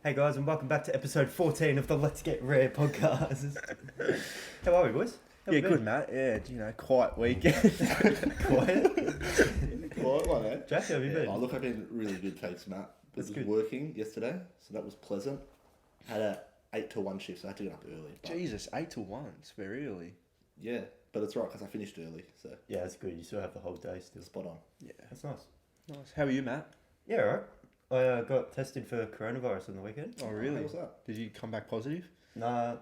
Hey guys, and welcome back to episode 14 of the Let's Get Rare podcast. How are we, boys? How Yeah, we good, been? Matt. Yeah, quiet weekend. Quiet? Quiet one, eh? Jack, how have you been? Oh, look, I've been really good, thanks, Matt. I That's was good. working yesterday, so that was pleasant. Had a 8 to 1 shift, so I had to get up early. But Jesus, 8 to 1. It's very early. yeah, but it's right because I finished early, so Yeah, that's good. You still have the whole day still. spot on. Yeah. That's nice. Nice. How are you, Matt? Yeah, alright. I got tested for coronavirus on the weekend. Oh, really? How was that? Did you come back positive? No.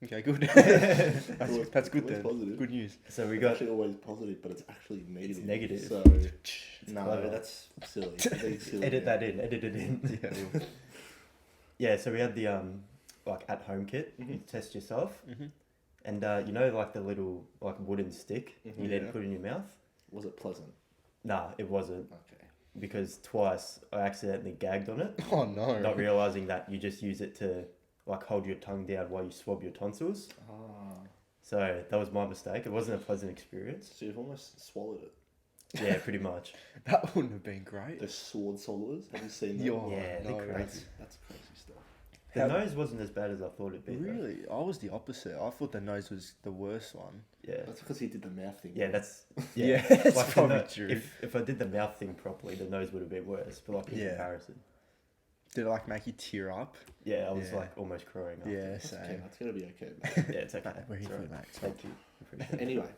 Okay, good. that's good Always then. positive. Good news. So we It's got... actually always positive, but it's actually negative. It's negative. So, no, clever. that's silly. Very silly. Edit that in. Edit it in. Yeah. Well. Yeah, so we had the like at-home kit. You test yourself. Mm-hmm. And you know like the little like wooden stick you then Yeah. put in your mouth? Was it pleasant? Nah, it wasn't. Okay. Because twice I accidentally gagged on it, Oh, no. not realizing that you just use it to like hold your tongue down while you swab your tonsils. Ah, So that was my mistake. It wasn't a pleasant experience. so you've almost swallowed it. Yeah, pretty much. That wouldn't have been great. Those sword swallowers, have you seen them? Yo, Yeah, they're no, crazy. That's crazy stuff. The How- nose wasn't as bad as I thought it'd be. though. Really? I was the opposite. I thought the nose was the worst one. Yeah. That's because he did the mouth thing. Yeah, that's Yeah, it's like the probably no- true. If I did the mouth thing properly, the nose would have been worse. But like in Yeah. comparison, Did it like make you tear up? yeah, I was Yeah. like almost crying. After. Yeah, That's same. okay. That's gonna be okay. Mate. Yeah, it's okay. We're here It's for alright. you, mate. Thank you. Appreciate it. Anyway,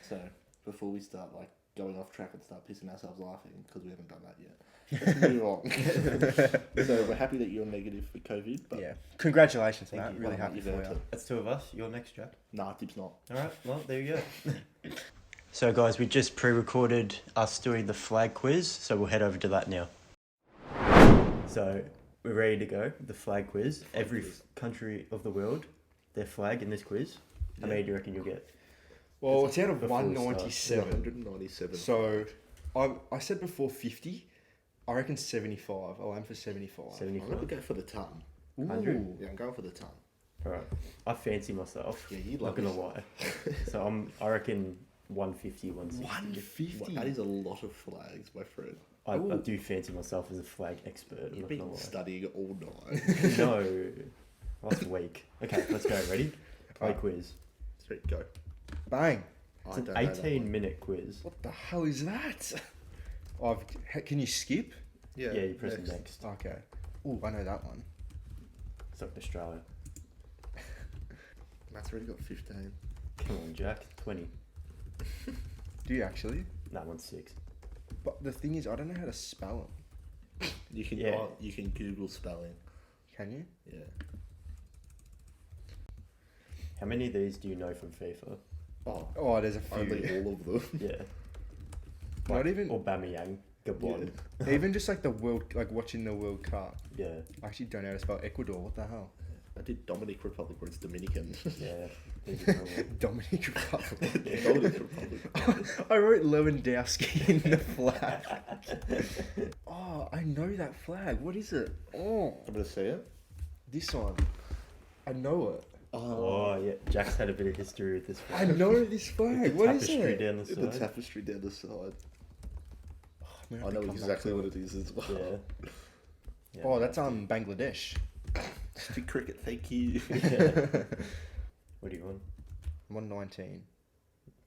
so before we start like going off track and start pissing ourselves laughing because we haven't done that yet, let's move on. So we're happy that you're negative for COVID, but Yeah. Congratulations, Thank Matt. you. Really well, happy you for deserve you. it. That's two of us. You're next, Jack. Nah, Tip's not. All right, well, there you go. So, guys, we just pre-recorded us doing the flag quiz, so we'll head over to that now. So, we're ready to go. The flag quiz. Every quiz. country of the world, their flag in this quiz. How many do you reckon you'll get? Well, it's out of Before we start. 197. 197. So, I said before 50. I reckon 75. I'll aim for 75. I'm 75. gonna go for the ton. 100? Ooh. Yeah, I'm going for the ton. All right. I fancy myself. Yeah, you'd Not love gonna this. lie. So I reckon 150, 160. 150. That is a lot of flags, my friend. I Ooh. do fancy myself as a flag expert. I'm You've not been gonna lie. studying all night. No. Last week. Okay, let's go. Ready? Play Alright. quiz. Straight go. Bang. It's I an don't know that one. 18-minute quiz. What the hell is that? Can you skip? Yeah, you press next. Okay. Ooh, I know that one. It's like Australia. Matt's already got 15. Come on, Jack. 20. Do you actually? That one's 6. But the thing is, I don't know how to spell them. You can Yeah. you can Google spelling. Can you? Yeah. How many of these do you know from FIFA? Oh, Oh, there's a few. only all of them. Yeah. Not even, Aubameyang. Gabon. even just like the World, like watching the World Cup. Yeah. I actually don't know how to spell Ecuador. What the hell? I did Dominic Republic where it's Dominican. Yeah. These are normal. Dominic Republic. Dominic Republic. I wrote Lewandowski in the flag. Oh, I know that flag. What is it? Oh, I'm gonna say it. this one. I know it. Oh, yeah. Jack's had a bit of history with this one. I know this flag. What is Tapestry it? down the The side. tapestry down the side. Man, I have to know come back exactly to what it. it is as well. Yeah. Yeah. Oh, that's Bangladesh. Stick cricket, thank you. Yeah. What do you want, I'm on 19.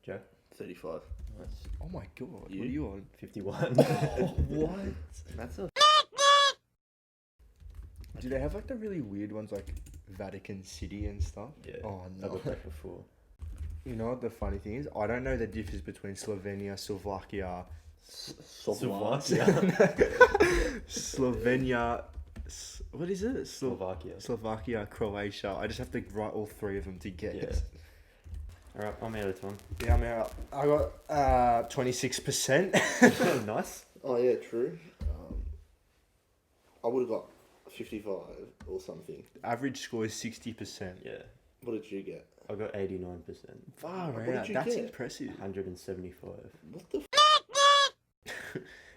Jack? 35. Nice. Oh my god, what are You? you on? 51. What? That's a. Do they have like the really weird ones like Vatican City and stuff? Yeah. Oh I no. got that before. You know what the funny thing is? I don't know the difference between Slovenia, Slovakia, Slovakia. Slovenia. What is it? Slovakia. Slovakia, Croatia. I just have to write all three of them to get Yeah. it. Alright, I'm out of time. Yeah, I'm out. I got 26%. Oh, nice. Oh yeah, true. I would have got 55 or something. Average score is 60%. Yeah. What did you get? I got 89%. Far What did out. you That's get? impressive. 175. What the?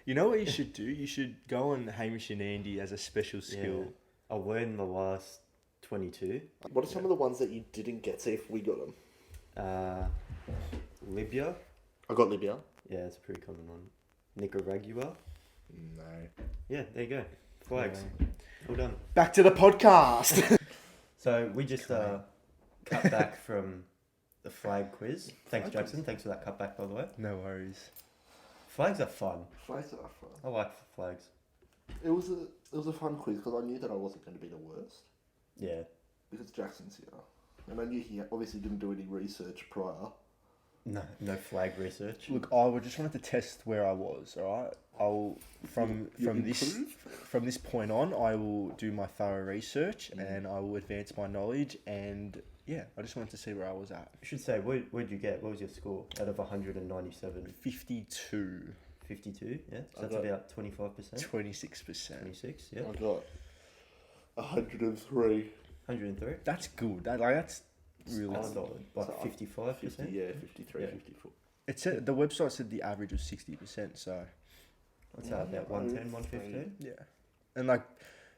You know what you should do? You should go on Hamish and Andy as a special skill. I learned the last 22. What are some of the ones that you didn't get? See if we got them. Libya. I got Libya. Yeah, it's a pretty common one. Nicaragua. No. Yeah, there you go. Flags. Yeah. All done. Back to the podcast. So we just cut back from the flag quiz. Thanks, Flag Jackson. quiz. Thanks for that cutback, by the way. No worries. Flags are fun. Flags are fun. I like flags. It was a fun quiz because I knew that I wasn't going to be the worst Yeah. because Jackson's here, and I knew he obviously didn't do any research prior. No flag research. Look, I would just wanted to test where I was. All right. I'll from this point on, I will do my thorough research and I will advance my knowledge. And yeah, I just wanted to see where I was at. I should say, what did you get? What was your score out of 197? 52. 52, yeah? So I that's got about 25%? 26%. 26, yeah? I got 103. 103? That's good. That's really That's good. solid. Like So 55%? 50, yeah, 53, Yeah. 54. It said the website said the average was 60%. So What's that, about 110, 115? yeah, and like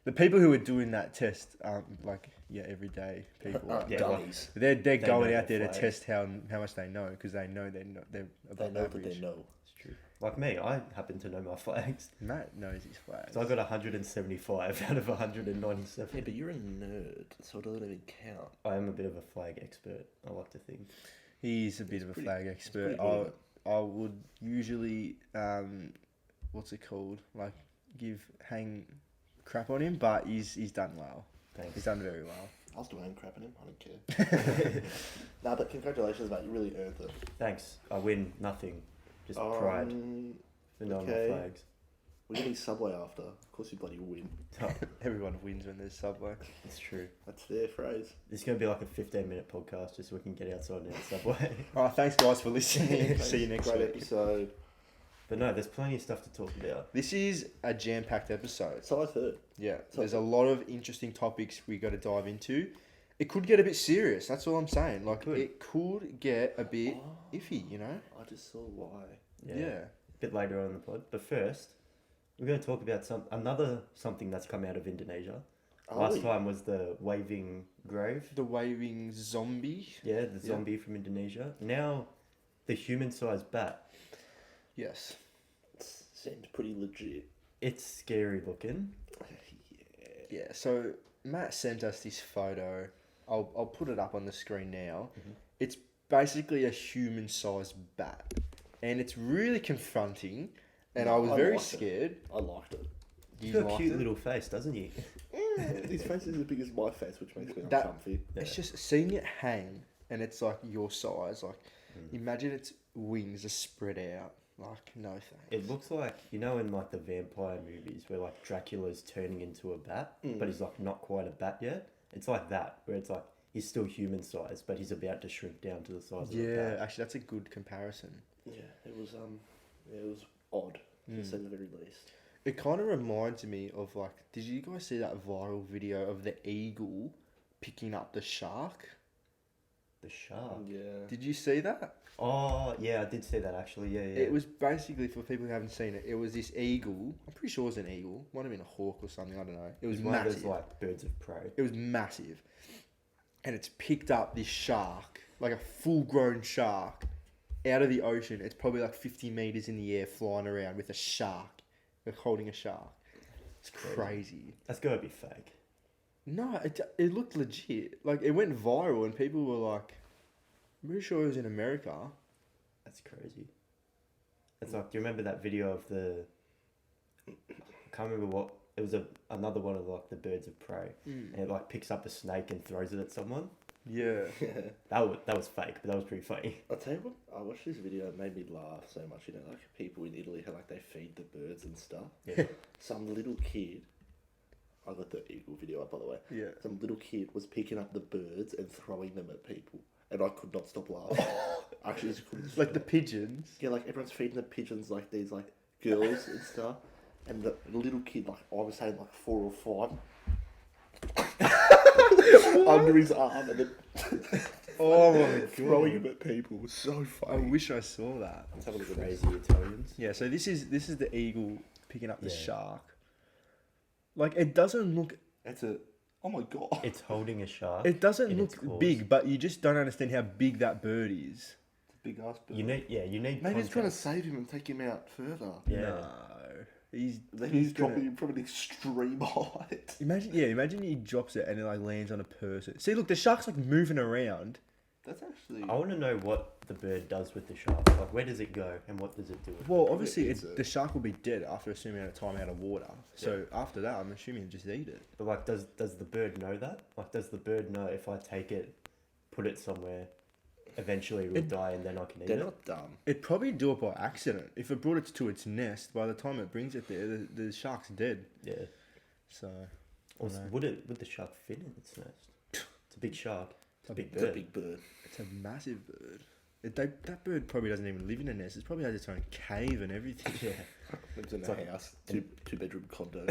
the people who are doing that test aren't like everyday people. Yeah, dummies. They're They going know out there their to flags. test how much they know because they know they're They above know average. that they know. It's true. Like me, I happen to know my flags. Matt knows his flags. So I got 175 out of 197. Yeah, but you're a nerd, so it doesn't even count. I am a bit of a flag expert, I like to think. He's a bit of a pretty- flag pretty expert. good. I would usually what's it called? Like hang crap on him, but he's done well. Thanks. He's done very well. I was doing crap at him, I don't care. Nah, but congratulations, mate, you really earned it. Thanks. I win nothing. Just pride for knowing okay. my flags. We're getting Subway after. Of course you bloody win. Everyone wins when there's Subway. It's true. That's their phrase. It's going to be like a 15-minute podcast just so we can get outside and eat Subway. All right, thanks guys for listening. See you next Great week. episode. But no, there's plenty of stuff to talk about. This is a jam-packed episode. So I've heard. Yeah, So- there's a lot of interesting topics we got to dive into. It could get a bit serious. That's all I'm saying. Like it could get a bit iffy, you know? I just saw why. Yeah. Yeah. A bit later on in the pod. But first, we're going to talk about something that's come out of Indonesia. Last time was the waving grave. The waving zombie. Yeah, the zombie from Indonesia. Now, the human-sized bat. Yes. Seems pretty legit. It's scary looking. Yeah. So Matt sent us this photo. I'll put it up on the screen now. It's basically a human-sized bat, and it's really confronting. And I was very liked it. scared. I liked it. He's got a cute little face, doesn't he? His face is as big as my face, which makes me That- uncomfy. It's just seeing it hang, and it's like your size. Like, imagine its wings are spread out. Like, no thanks. It looks like, you know, in like the vampire movies where like Dracula's turning into a bat, but he's like not quite a bat yet. It's like that, where it's like he's still human sized, but he's about to shrink down to the size of a Yeah, bat. actually, that's a good comparison. Yeah, it was odd, to say the very least. It kind of reminds me of like, did you guys see that viral video of the eagle picking up the shark? The shark. Yeah. Did you see that? Oh, yeah, I did see that actually. Yeah, yeah. It was basically, for people who haven't seen it, it was this eagle. I'm pretty sure it was an eagle. Might have been a hawk or something. I don't know. It was one of massive. those like birds of prey. It was massive. And it's picked up this shark, like a full-grown shark, out of the ocean. It's probably like 50 meters in the air flying around with a shark. Like holding a shark. It's crazy. That's gotta be fake. No, it looked legit. Like, it went viral and people were like, I'm pretty sure it was in America. That's crazy. It's like, do you remember that video of the? I can't remember what it was. Another one of like the birds of prey, and it like picks up a snake and throws it at someone. Yeah. That was fake, but that was pretty funny. I'll tell you what, I watched this video, it made me laugh so much, you know, like people in Italy, how like they feed the birds and stuff. Yeah. Some little kid, I got the eagle video up by the way, Yeah. some little kid was picking up the birds and throwing them at people, and I could not stop laughing. Actually, just couldn't Like the stop. pigeons. Yeah, like everyone's feeding the pigeons like these like girls and stuff, and the little kid, like I was saying, like 4 or 5, under his arm and then Oh my throwing them at people was so I funny. wish I saw that. Let's have a look at Crazy Italians. Yeah, so this is the eagle picking up the Yeah. shark. Like, it doesn't look That's a. Oh my god. It's holding a shark. it doesn't in its look claws. big, but you just don't understand how big that bird is. Big ass bird. You need Maybe it's trying to context. save him and take him out further. Yeah. No. Then he's he's gonna- dropping him from an extreme height. Imagine he drops it and it like lands on a person. See, look, the shark's like moving around. That's actually. I want to know what the bird does with the shark. Like, where does it go and what does it do with Well, it? obviously, eats it. the shark will be dead after a certain amount of time out of water. So after that, I'm assuming he'll just eat it. But like, does the bird know that? Like, does the bird know if I take it, put it somewhere, eventually it will die and then I can eat They're it? not dumb. It'd probably do it by accident. If it brought it to its nest, by the time it brings it there, the shark's dead. Yeah. So, Or No. would the shark fit in its nest? It's a big shark. It's a big It's a bird. big bird. it's a massive bird. That bird probably doesn't even live in a nest. It probably has its own cave and everything. Yeah. Lives in It's a like- house, two bedroom condo.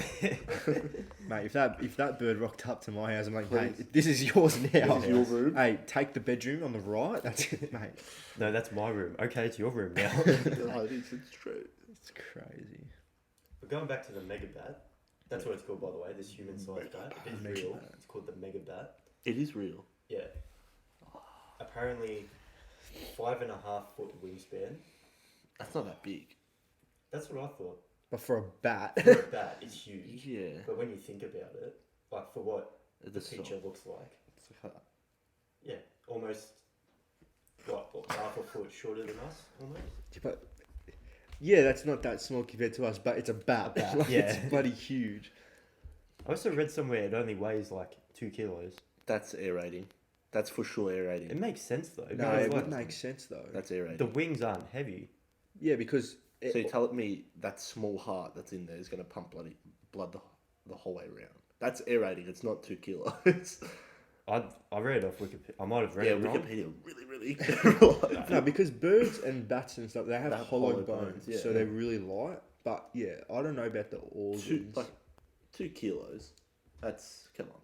Mate, if that bird rocked up to my house, I'm like, Please. mate, this is yours now. This is your room. Hey, take the bedroom on the right. That's it, mate. No, that's my room. Okay, it's your room now. No, it is. It's true. It's crazy. But going back to the mega bat, that's what it's called, by the way. This human-sized bat. It is Mega real. bat. It's called the mega bat. It is real. Yeah. Apparently, 5.5 foot wingspan. That's not that big. That's what I thought. But for a bat, For a bat, it's huge. Yeah. But when you think about it, like for what the It's picture looks like, It's like that. yeah, almost what half a foot shorter than us, almost. but yeah, that's not that small compared to us. But it's a bat. Like, Yeah. it's bloody huge. I also read somewhere it only weighs like 2 kilos. That's aerating. That's for sure It aerating. makes sense though. No, because, it like, would make sense though. That's the aerating. wings aren't heavy. Yeah, because So you're telling me that small heart that's in there is going to pump blood the whole way around? That's aerating. It's not 2 kilos. I read it off Wikipedia. I might have read Yeah, it wrong. Wikipedia really. no, because birds and bats and stuff, they have They have hollow hollow bones, bones, yeah. so they're really light. But yeah, I don't know about the organs. 2 kilos. Come on.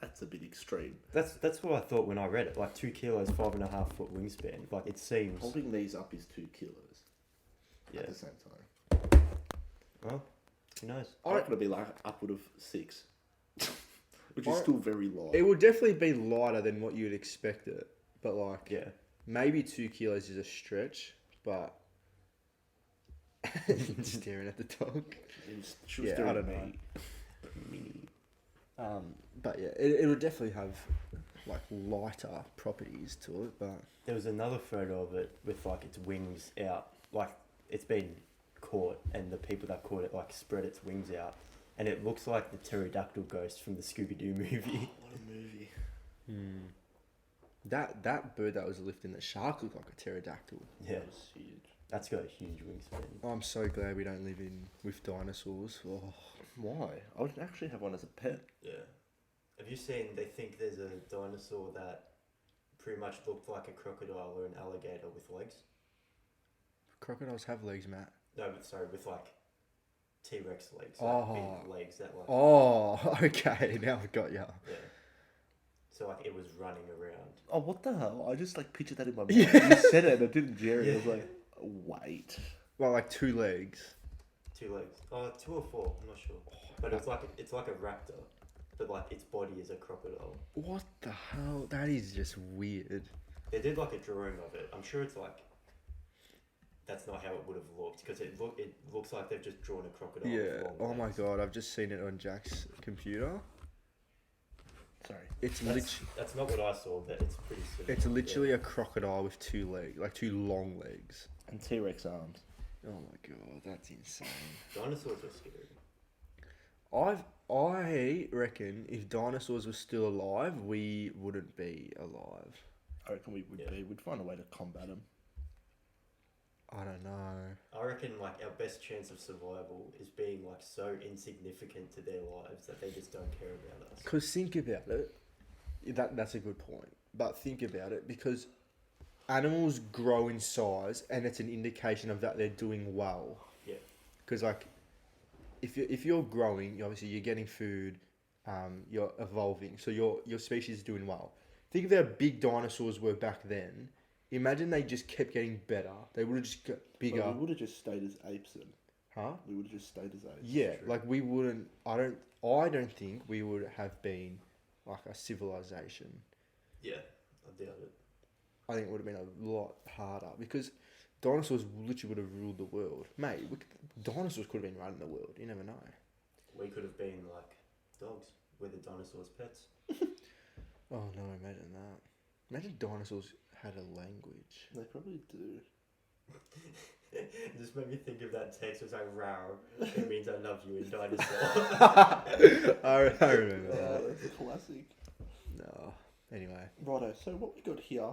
That's a bit extreme. That's what I thought when I read it. Like 2 kilos, 5.5 foot wingspan. Like it seems. Holding these up is 2 kilos Yeah. at the same time. Well, who knows? I reckon it'll be like upward of 6, which is I- still very light. It would definitely be lighter than what you'd expect it, but like Yeah. maybe 2 kilos is a stretch. But staring at the dog. She was Yeah, doing I don't me. But yeah, it would definitely have like lighter properties to it. But There was another photo of it with like its wings out, like it's been caught, and the people that caught it like spread its wings out, and it looks like the pterodactyl ghost from the Scooby Doo movie. What a movie. that bird that was lifting the shark looked like a pterodactyl. Yeah, That was huge. that's got a huge wingspan. I'm so glad we don't live in with dinosaurs. Oh. Why? I would actually have one as a pet. Yeah. Have you seen? They think there's a dinosaur that pretty much looked like a crocodile or an alligator with legs. Crocodiles have legs, Matt. No, but sorry, with like T-Rex legs. Oh. Like big legs that like. Oh, okay. Now I've got ya. Yeah. So like it was running around. Oh, what the hell? I just like pictured that in my mind. Yeah. You said it and it didn't Jerry. I was Yeah. like, wait. Well, like 2 legs. 2 legs. 2 or 4. I'm not sure. But it's like a raptor, but like its body is a crocodile. What the hell? That is just weird. They did like a drawing of it. I'm sure it's like. That's not how it would have looked because it looks like they've just drawn a crocodile. with Yeah. long Oh my legs. god, I've just seen it on Jack's computer. Sorry. It's That's not what I saw, but it's pretty similar. it's literally a crocodile with 2 legs, like 2 long legs. And T-Rex arms. Oh my god, that's insane. Yeah. Dinosaurs are scary. I reckon if dinosaurs were still alive, we wouldn't be alive. I reckon we would Yeah. be. We'd find a way to combat them. I don't know. I reckon like our best chance of survival is being like so insignificant to their lives that they just don't care about us. Because think about it. That's a good point. But think about it because animals grow in size and it's an indication of that they're doing well. Yeah. Because like, if you're growing, obviously you're getting food, you're evolving, so your species is doing well. Think of how big dinosaurs were back then. Imagine they just kept getting better. They would have just got bigger, But we would have just stayed as apes then. huh? We would have just stayed as apes. Yeah, like we wouldn't. I don't think we would have been like a civilization. Yeah, I doubt it. I think it would have been a lot harder because Dinosaurs literally would have ruled the world. Mate, dinosaurs could have been running the world. You never know. We could have been like dogs. We're the dinosaurs' pets. Oh no, imagine that. Imagine dinosaurs had a language. They probably do. It just made me think of that text. It was like, "Row." It means I love you in dinosaur. I remember that. That's a classic. No. Anyway. Righto, so what we got here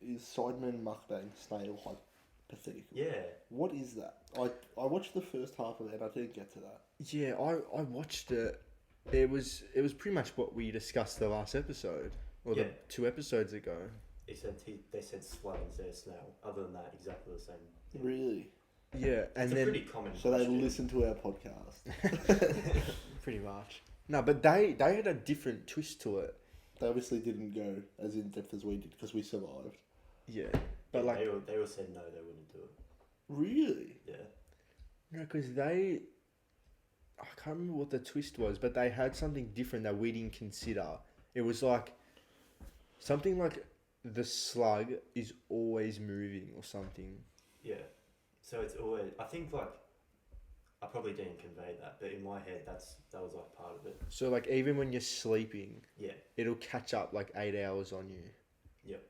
is Sidemen Mukbang Snail Hypothetical. Yeah. What is that? I watched the first half of it and I didn't get to that. Yeah, I watched it. It was pretty much what we discussed the last episode. Or Yeah. the 2 episodes ago. They said slug instead of snail. Other than that, exactly the same. thing. Really? Yeah, and It's a then pretty common So they question. listen to our podcast. pretty much. No, but they had a different twist to it. They obviously didn't go as in depth as we did because we survived. Yeah, but Yeah, like they all said no, they wouldn't do it. Really? Yeah. no, because I can't remember what the twist was, but they had something different that we didn't consider. It was like something like the slug is always moving or something. Yeah. So it's always. I think like. I probably didn't convey that, but in my head, that was like part of it. So like even when you're sleeping, Yeah. it'll catch up like 8 hours on you. Yep.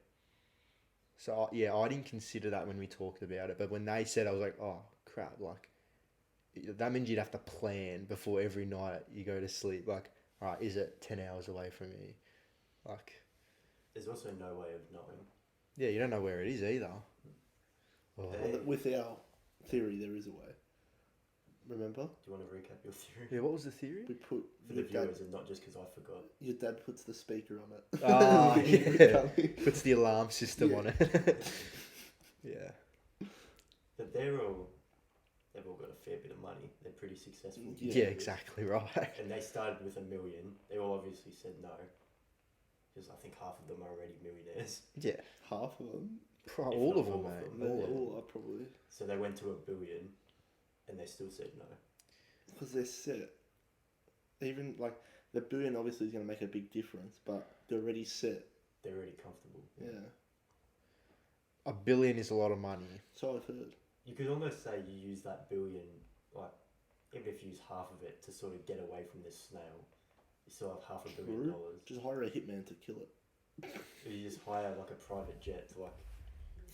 So yeah, I didn't consider that when we talked about it, but when they said, I was like, oh crap, like that means you'd have to plan before every night you go to sleep. Like, all right, is it 10 hours away from me? Like, There's also no way of knowing. yeah, you don't know where it is either. Oh. Hey. With our theory, there is a way. Remember? Do you want to recap your theory? Yeah, what was the theory? We put For the viewers and not just because I forgot. your dad puts the speaker on it. Oh, When you're yeah. coming. Puts the alarm system Yeah. on it. Yeah. But they've all got a fair bit of money. They're pretty successful. Yeah, exactly right. And they started with $1 million. They all obviously said no. Because I think half of them are already millionaires. Yeah. Half of them. If All not of them, all of mate. them. They All of them. all are probably. So they went to $1 billion and they still said no. Because they're set. Even like the billion obviously is going to make a big difference, but they're already set. They're already comfortable. Yeah. $1 billion is a lot of money. So I've heard. You could almost say you use that billion, like, even if you use half of it to sort of get away from this snail, you still have $500 million. Just hire a hitman to kill it. Or you just hire like a private jet to like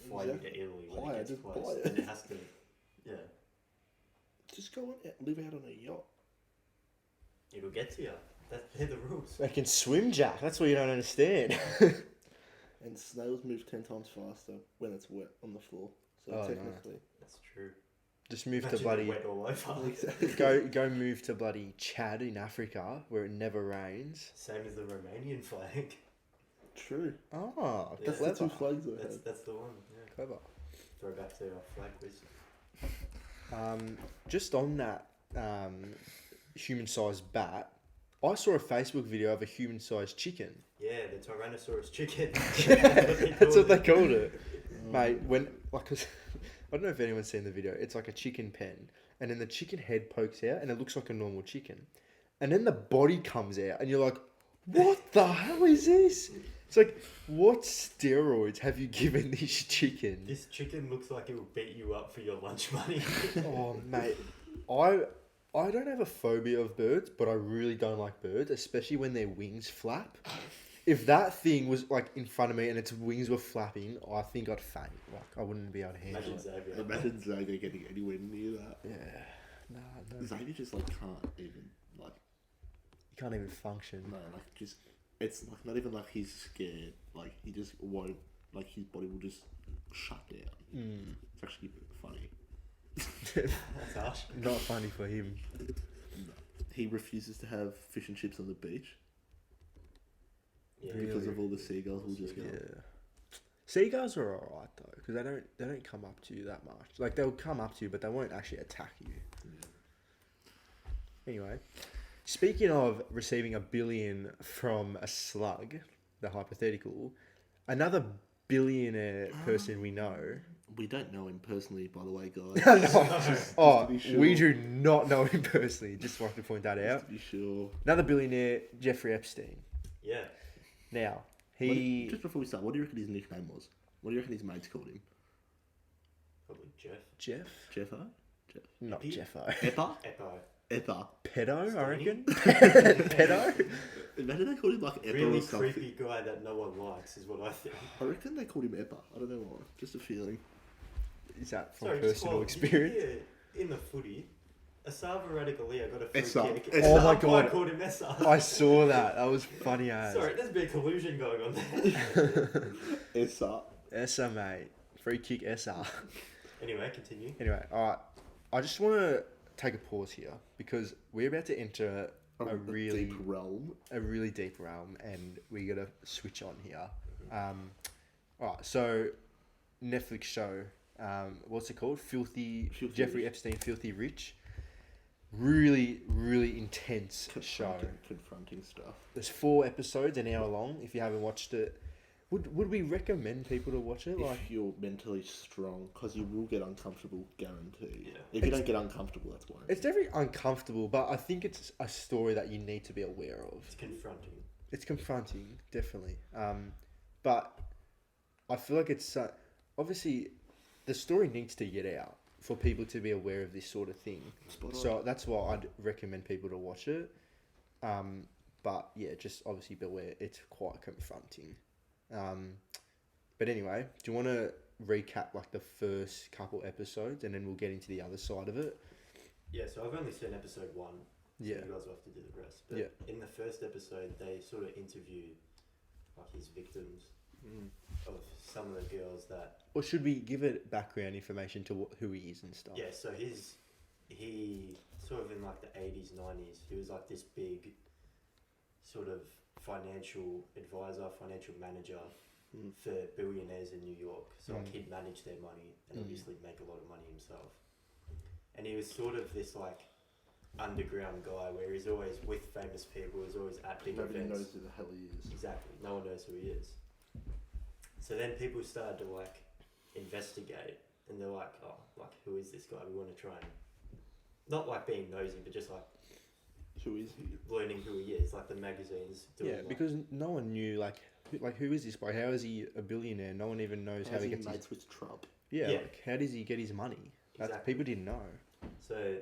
fly you to Italy when Hire, it gets just close. buy it. And it has to, yeah, Just go on, live out on a yacht. it'll get to you. They're the rules. They can swim, Jack. That's what you don't understand. And snails move 10 times faster when it's wet on the floor. So Oh, no. technically. That's true. Just move to Imagine bloody... it wet all over. Exactly. Go move to bloody Chad in Africa where it never rains. Same as the Romanian flag. True. Oh, Yeah. That's the clever. two flags I had. That's the one. Yeah. Clever. Throw back to our flag quiz. Just on that human-sized bat, I saw a Facebook video of a human-sized chicken. Yeah, the Tyrannosaurus chicken. That's what they called it. Mate, when like, 'cause I don't know if anyone's seen the video. It's like a chicken pen, and then the chicken head pokes out, and it looks like a normal chicken, and then the body comes out, and you're like, "What the hell is this?" It's like, what steroids have you given this chicken? This chicken looks like it will beat you up for your lunch money. Oh, mate, I don't have a phobia of birds, but I really don't like birds, especially when their wings flap. If that thing was like in front of me and its wings were flapping, I think I'd faint. Like I wouldn't be able to handle Imagine it. Xavier. Imagine Xavier getting anywhere near that. Yeah, no, Xavier just like can't even like you can't even function. no like just it's like not even like he's scared, like he just won't, like his body will just shut down. It's actually funny. That's harsh. Not funny for him. He refuses to have fish and chips on the beach Yeah, Really? because of all the seagulls will just go. Yeah. Seagulls are alright though, because they don't come up to you that much. Like they'll come up to you, but they won't actually attack you. Anyway, speaking of receiving $1 billion from a slug, the hypothetical, another billionaire person we know. We don't know him personally, by the way, guys. Oh, to be sure. we do not know him personally. Just like to point that Just out. to be sure. Another billionaire, Jeffrey Epstein. Yeah. Now Just before we start, what do you reckon his nickname was? What do you reckon his mates called him? Probably Jeff. Jeff? Jeffo? Not Epi? Jeffo. Eppa? Eppo. Eppa. Pedo, I Steiny? reckon. Pedo? Imagine they called him like Eppa Really or something. creepy guy that no one likes is what I think. I reckon they called him Eppa. I don't know why. Just a feeling. Is that from Sorry, personal did you experience? hear in the footy, Asava Radikalia got a free Essa. kick. Essa. Oh my I God. called him Essa. I saw that. That was funny as. Sorry, there's a bit of collusion going on there. Essa. Essa, mate. Free kick Essa. Anyway, continue. Anyway, alright. I just want to take a pause here because we're about to enter a really deep realm. deep realm, and we got to switch on here. Alright, so Netflix show, what's it called? Filthy Jeffrey Rich. Epstein, Filthy Rich. Really, really intense show. Confronting stuff. There's 4 episodes, an hour long. If you haven't watched it, would we recommend people to watch it? Like, If you're mentally strong, because you will get uncomfortable, guaranteed. Yeah. If you don't get uncomfortable, that's why. it's definitely uncomfortable, but I think it's a story that you need to be aware of. It's confronting. It's confronting, definitely. But I feel like it's obviously the story needs to get out for people to be aware of this sort of thing. Spot on. So that's why I'd recommend people to watch it. But yeah, just obviously beware. It's quite confronting. But anyway, do you want to recap like the first couple episodes, and then we'll get into the other side of it? Yeah, so I've only seen episode 1. So Yeah. you guys will have to do the rest. But Yeah. in the first episode, they sort of interview like his victims of some of the girls that. Or should we give it background information to who he is and stuff? Yeah, so he sort of in like the 80s, 90s, he was like this big sort of financial advisor, financial manager for billionaires in New York. So like he'd manage their money and obviously make a lot of money himself. And he was sort of this like underground guy where he's always with famous people, he's always at big Nobody events. knows who the hell he is. Exactly, no one knows who he is. So then people started to like investigate, and they're like, oh, like who is this guy? We want to try and not like being nosy, but just like Who is he? learning who he is. Like the magazines doing. Yeah, like, because no one knew who is this guy? How is he a billionaire? No one even knows how How's he he gets mates with Trump? Yeah, Yeah. like how does he get his money? That's Exactly. people didn't know. So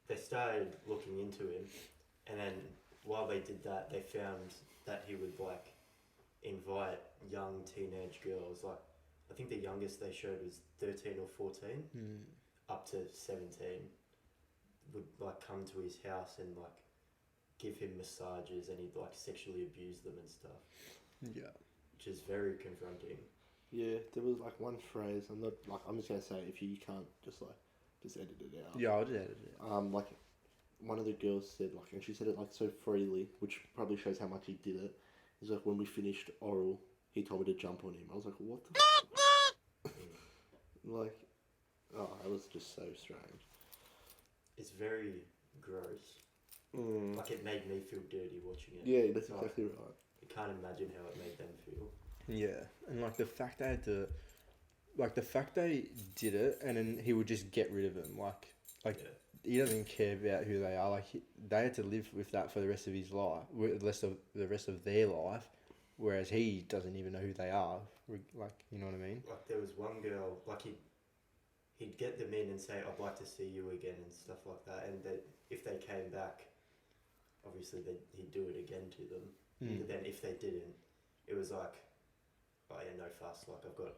they started looking into him, and then while they did that, they found that he would like invite young teenage girls. Like I think the youngest they showed was 13 or 14, up to 17. Would like come to his house and like give him massages, and he'd like sexually abuse them and stuff, Yeah. which is very confronting. Yeah, there was like one phrase. I'm just gonna say it. If you can't just edit it out. Yeah, I'll just edit it. Like one of the girls said and she said it like so freely, which probably shows how much he did it. He's like, when we finished oral, he told me to jump on him. I was like, what the like, oh, that was just so strange. It's very gross. Like it made me feel dirty watching it. Yeah, that's Like, exactly right. I can't imagine how it made them feel. Yeah, and like the fact they did it, and then he would just get rid of them. Like Yeah. he doesn't care about who they are. Like they had to live with that for the rest of his life, the rest of their life, whereas he doesn't even know who they are. Like, you know what I mean? Like there was one girl, like he'd get them in and say, I'd like to see you again and stuff like that, and that if they came back, obviously he'd do it again to them. But then if they didn't, it was like, oh yeah, no fuss, like I've got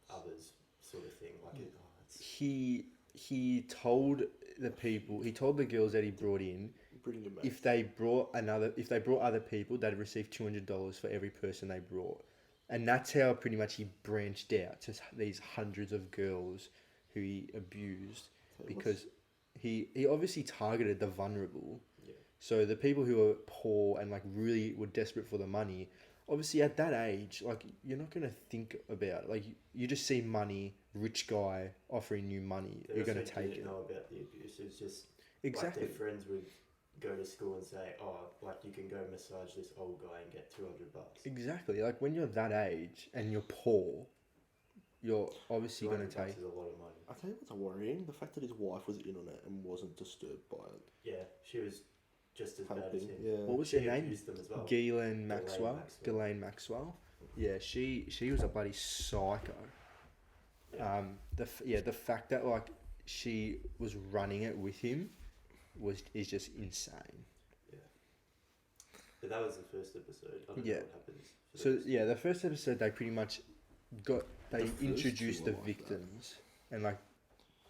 others sort of thing. Like it's He told the girls that he brought in, Bring him back. if they brought other people, they'd receive $200 for every person they brought. And that's how pretty much he branched out to these hundreds of girls who he abused, because he obviously targeted the vulnerable. Yeah. So the people who are poor and like really were desperate for the money, obviously at that age, like you're not going to think about, like you just see money, rich guy offering you money, they you're going to also take didn't it. know about the abuse. It was just Exactly. like their friends would go to school and say, oh, like you can go massage this old guy and get $200. Exactly. Like when you're that age and you're poor, you're obviously going to $200 take. is a lot of money. I tell you what's worrying: the fact that his wife was in on it and wasn't disturbed by it. Yeah, she was just as bad as Hoping, him. yeah. What was She her name? abused them as well. Ghislaine Maxwell. Maxwell. Ghislaine Maxwell. Yeah, she was a bloody psycho. Yeah. The fact that like she was running it with him is just insane. Yeah. But that was the first episode. I don't Yeah. know what happens. For So rest. yeah, the first episode they pretty much The first introduced two the are like that. victims and like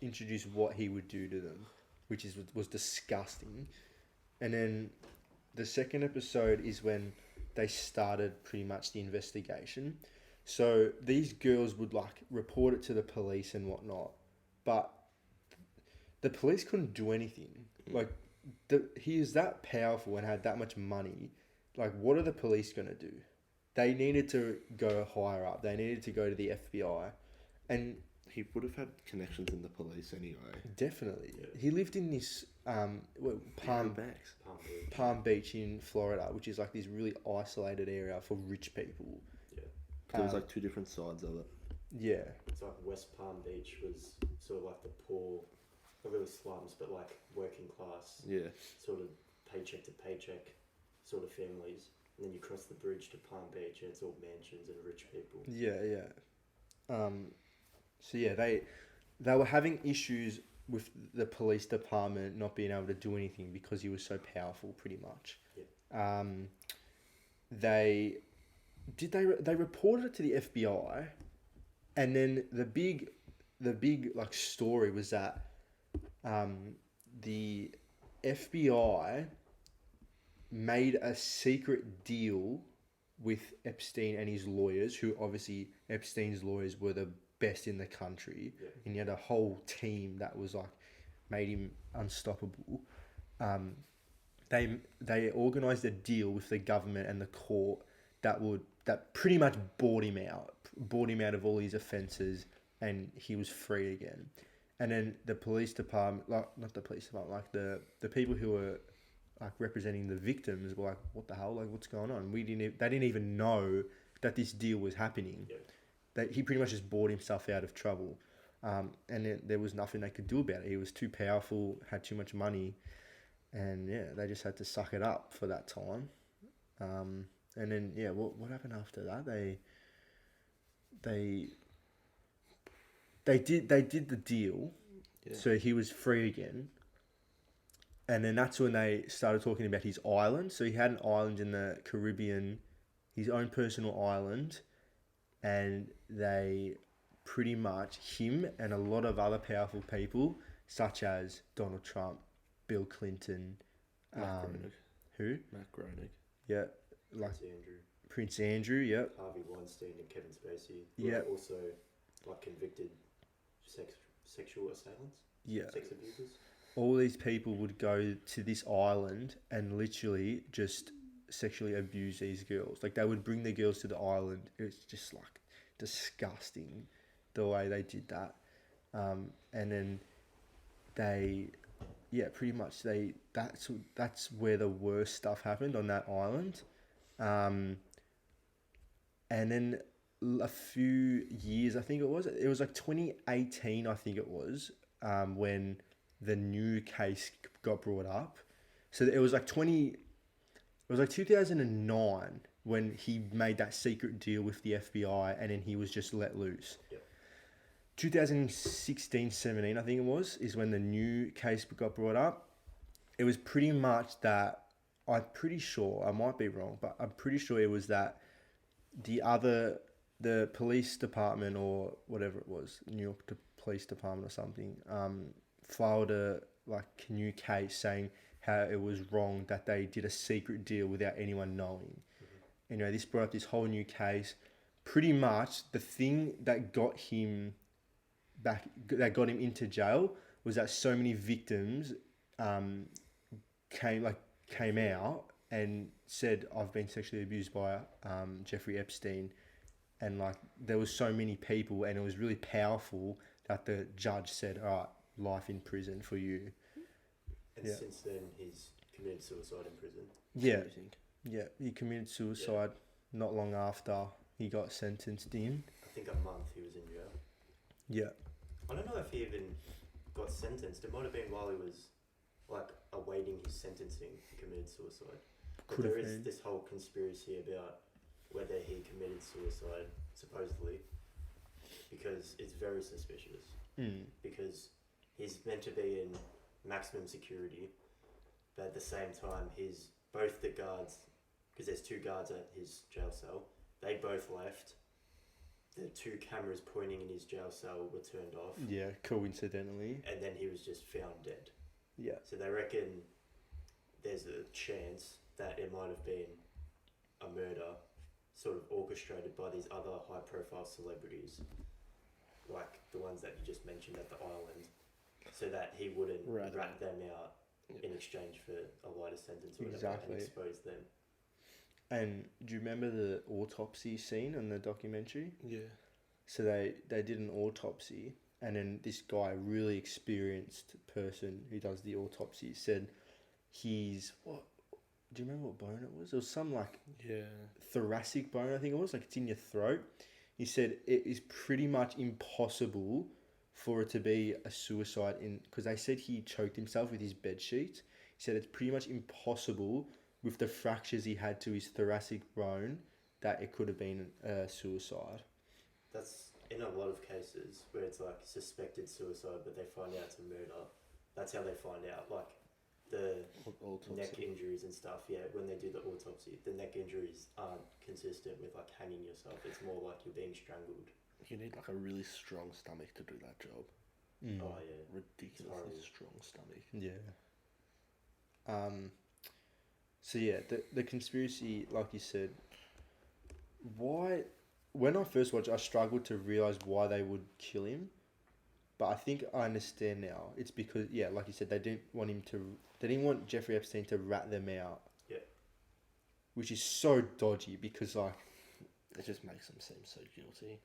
introduced what he would do to them, which was disgusting. And then the second episode is when they started pretty much the investigation. So these girls would like report it to the police and whatnot, but the police couldn't do anything. Like he is that powerful and had that much money. Like what are the police gonna do? They needed to go higher up. They needed to go to the FBI, and He would have had connections in the police anyway. definitely Yeah. he lived in this Palm backs. Palm Beach. Palm Beach in Florida, which is like this really isolated area for rich people. Yeah. There was Um, like two different sides of it. Yeah, It's like West Palm Beach was sort of like the poor, not really slums, but like working class, Yeah. sort of paycheck to paycheck sort of families. And then you cross the bridge to Palm Beach and it's all mansions and rich people. yeah. So yeah, they were having issues with the police department not being able to do anything because he was so powerful, pretty much. Yeah. They reported it to the FBI, and then the big like story was that the FBI made a secret deal with Epstein and his lawyers, who obviously Epstein's lawyers were the best in the country, Yeah. and he had a whole team that was like made him unstoppable. They organized a deal with the government and the court that pretty much bought him out of all his offences, and he was free again. And then the police department, like not the police department, like the people who were like representing the victims were like, what the hell, like what's going on? They didn't even know that this deal was happening. Yeah. That he pretty much just bought himself out of trouble, and then there was nothing they could do about it. He was too powerful, had too much money, and yeah, they just had to suck it up for that time. And then yeah, what happened after that? They did the deal, Yeah. so he was free again. And then that's when they started talking about his island. So he had an island in the Caribbean, his own personal island, and they pretty much, him and a lot of other powerful people, such as Donald Trump, Bill Clinton, Matt Groening. who? Matt Groening. Yeah, like Prince Andrew, Prince Andrew, yep. Harvey Weinstein, and Kevin Spacey. Who Yeah. are also like convicted sexual assailants, Yeah. sex abusers. All these people would go to this island and literally just sexually abuse these girls. Like they would bring the girls to the island. It was just like disgusting the way they did that. And then pretty much that's where the worst stuff happened on that island. And then a few years, I think it was like 2018, I think it was, when the new case got brought up. So it was like 2009 when he made that secret deal with the FBI, and then he was just let loose. Yep. 2016-17, I think it was, is when the new case got brought up. It was pretty much that, I'm pretty sure, I might be wrong, but I'm pretty sure it was that the police department or whatever it was, New York Police Department or something, filed a new case saying how it was wrong that they did a secret deal without anyone knowing. You know, this brought up this whole new case. Pretty much the thing that got him into jail was that so many victims came out and said, I've been sexually abused by Jeffrey Epstein, and like there was so many people, and it was really powerful that the judge said, all right, life in prison for you. And Yeah. since then, he's committed suicide in prison. Yeah, Choosing. yeah, he committed suicide not long after he got sentenced in. I think a month he was in jail. Yeah, I don't know if he even got sentenced. It might have been while he was like awaiting his sentencing, he committed suicide. But Could have there is been. this whole conspiracy about whether he committed suicide, supposedly, because it's very suspicious. Mm. Because he's meant to be in maximum security, but at the same time, both the guards, because there's two guards at his jail cell, they both left. The two cameras pointing in his jail cell were turned off, Yeah, coincidentally. and then he was just found dead. Yeah. So they reckon there's a chance that it might have been a murder sort of orchestrated by these other high profile celebrities, like the ones that you just mentioned at the island, so that he wouldn't Right. rat them out Yeah. in exchange for a lighter sentence or whatever, Exactly. and expose them. And do you remember the autopsy scene in the documentary? Yeah. So they did an autopsy, and then this guy, really experienced person who does the autopsy, said he's what? Do you remember what bone it was? It was some like Yeah. thoracic bone, I think it was, like it's in your throat. He said it is pretty much impossible for it to be a suicide because they said he choked himself with his bed sheets. He said it's pretty much impossible with the fractures he had to his thoracic bone that it could have been a suicide. That's in a lot of cases where it's like suspected suicide, but they find out it's a murder. That's how they find out. Like the neck injuries and stuff. Yeah, when they do the autopsy, the neck injuries aren't consistent with like hanging yourself. It's more like you're being strangled. You need like a really strong stomach to do that job. Mm. Oh yeah. Ridiculously horrible. strong stomach. Yeah. So yeah, the conspiracy, like you said, why? When I first watched, I struggled to realize why they would kill him, but I think I understand now. It's because like you said, they didn't want Jeffrey Epstein to rat them out. Yeah. Which is so dodgy because like It just makes them seem so guilty.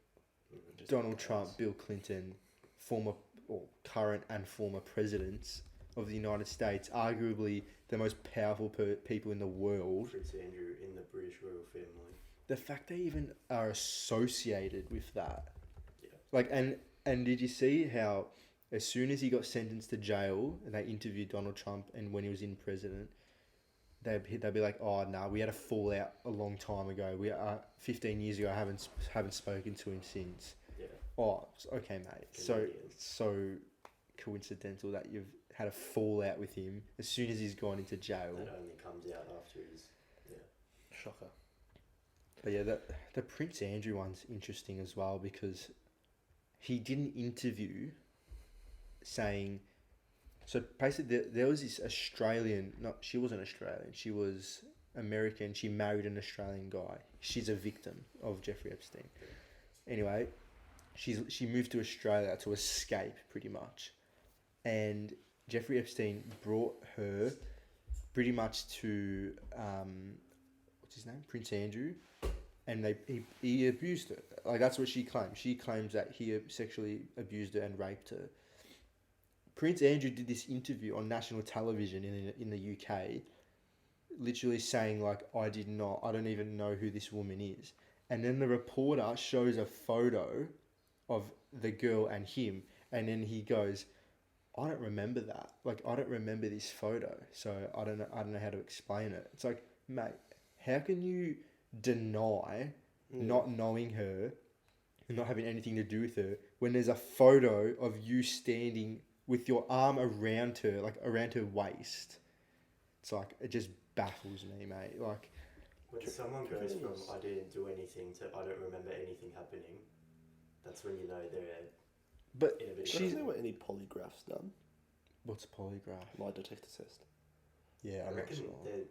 Just Donald because. Trump, Bill Clinton, former or current and former presidents of the United States, arguably the most powerful people in the world. Prince Andrew in the British royal family. The fact they even are associated with that. Yeah. Like, and did you see how as soon as he got sentenced to jail and they interviewed Donald Trump and when he was in president, they'd be like, oh no, we had a fallout a long time ago. 15 years ago, I haven't spoken to him since. Yeah. Oh, okay, mate. Canadian. So coincidental that you've had a fallout with him as soon as he's gone into jail. That only comes out after he's Shocker. But yeah, the Prince Andrew one's interesting as well because he did an interview saying, so basically there was this Australian, she wasn't Australian, she was American, she married an Australian guy. She's a victim of Jeffrey Epstein. Anyway, she moved to Australia to escape pretty much. And Jeffrey Epstein brought her pretty much to, what's his name? Prince Andrew. And he abused her. Like, that's what she claims. She claims that he sexually abused her and raped her. Prince Andrew did this interview on national television in the UK, literally saying, like, I don't even know who this woman is. And then the reporter shows a photo of the girl and him, and then he goes, I don't remember that. Like, I don't remember this photo, so I don't know how to explain it. It's like, mate, how can you deny not knowing her and not having anything to do with her when there's a photo of you standing with your arm around her, like around her waist? It's like, it just baffles me, mate. Like, when someone goes from I didn't do anything to I don't remember anything happening, that's when you know they're but in a bit She's never any polygraphs done. what's a polygraph? Lie detector test. Yeah, I I'm not reckon sure. they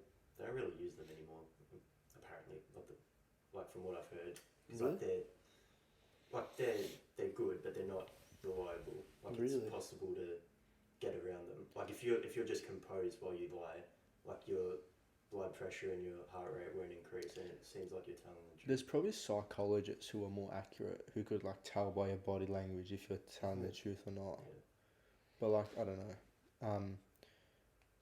don't really use them anymore. Apparently, like from what I've heard, it's Really? they're good, but they're not reliable. Like Really? it's possible to get around them. Like if you're just composed while you lie, like your blood pressure and your heart rate won't increase, and it seems like you're telling the truth. There's probably psychologists who are more accurate, who could like tell by your body language if you're telling the truth or not. Yeah. But like, I don't know.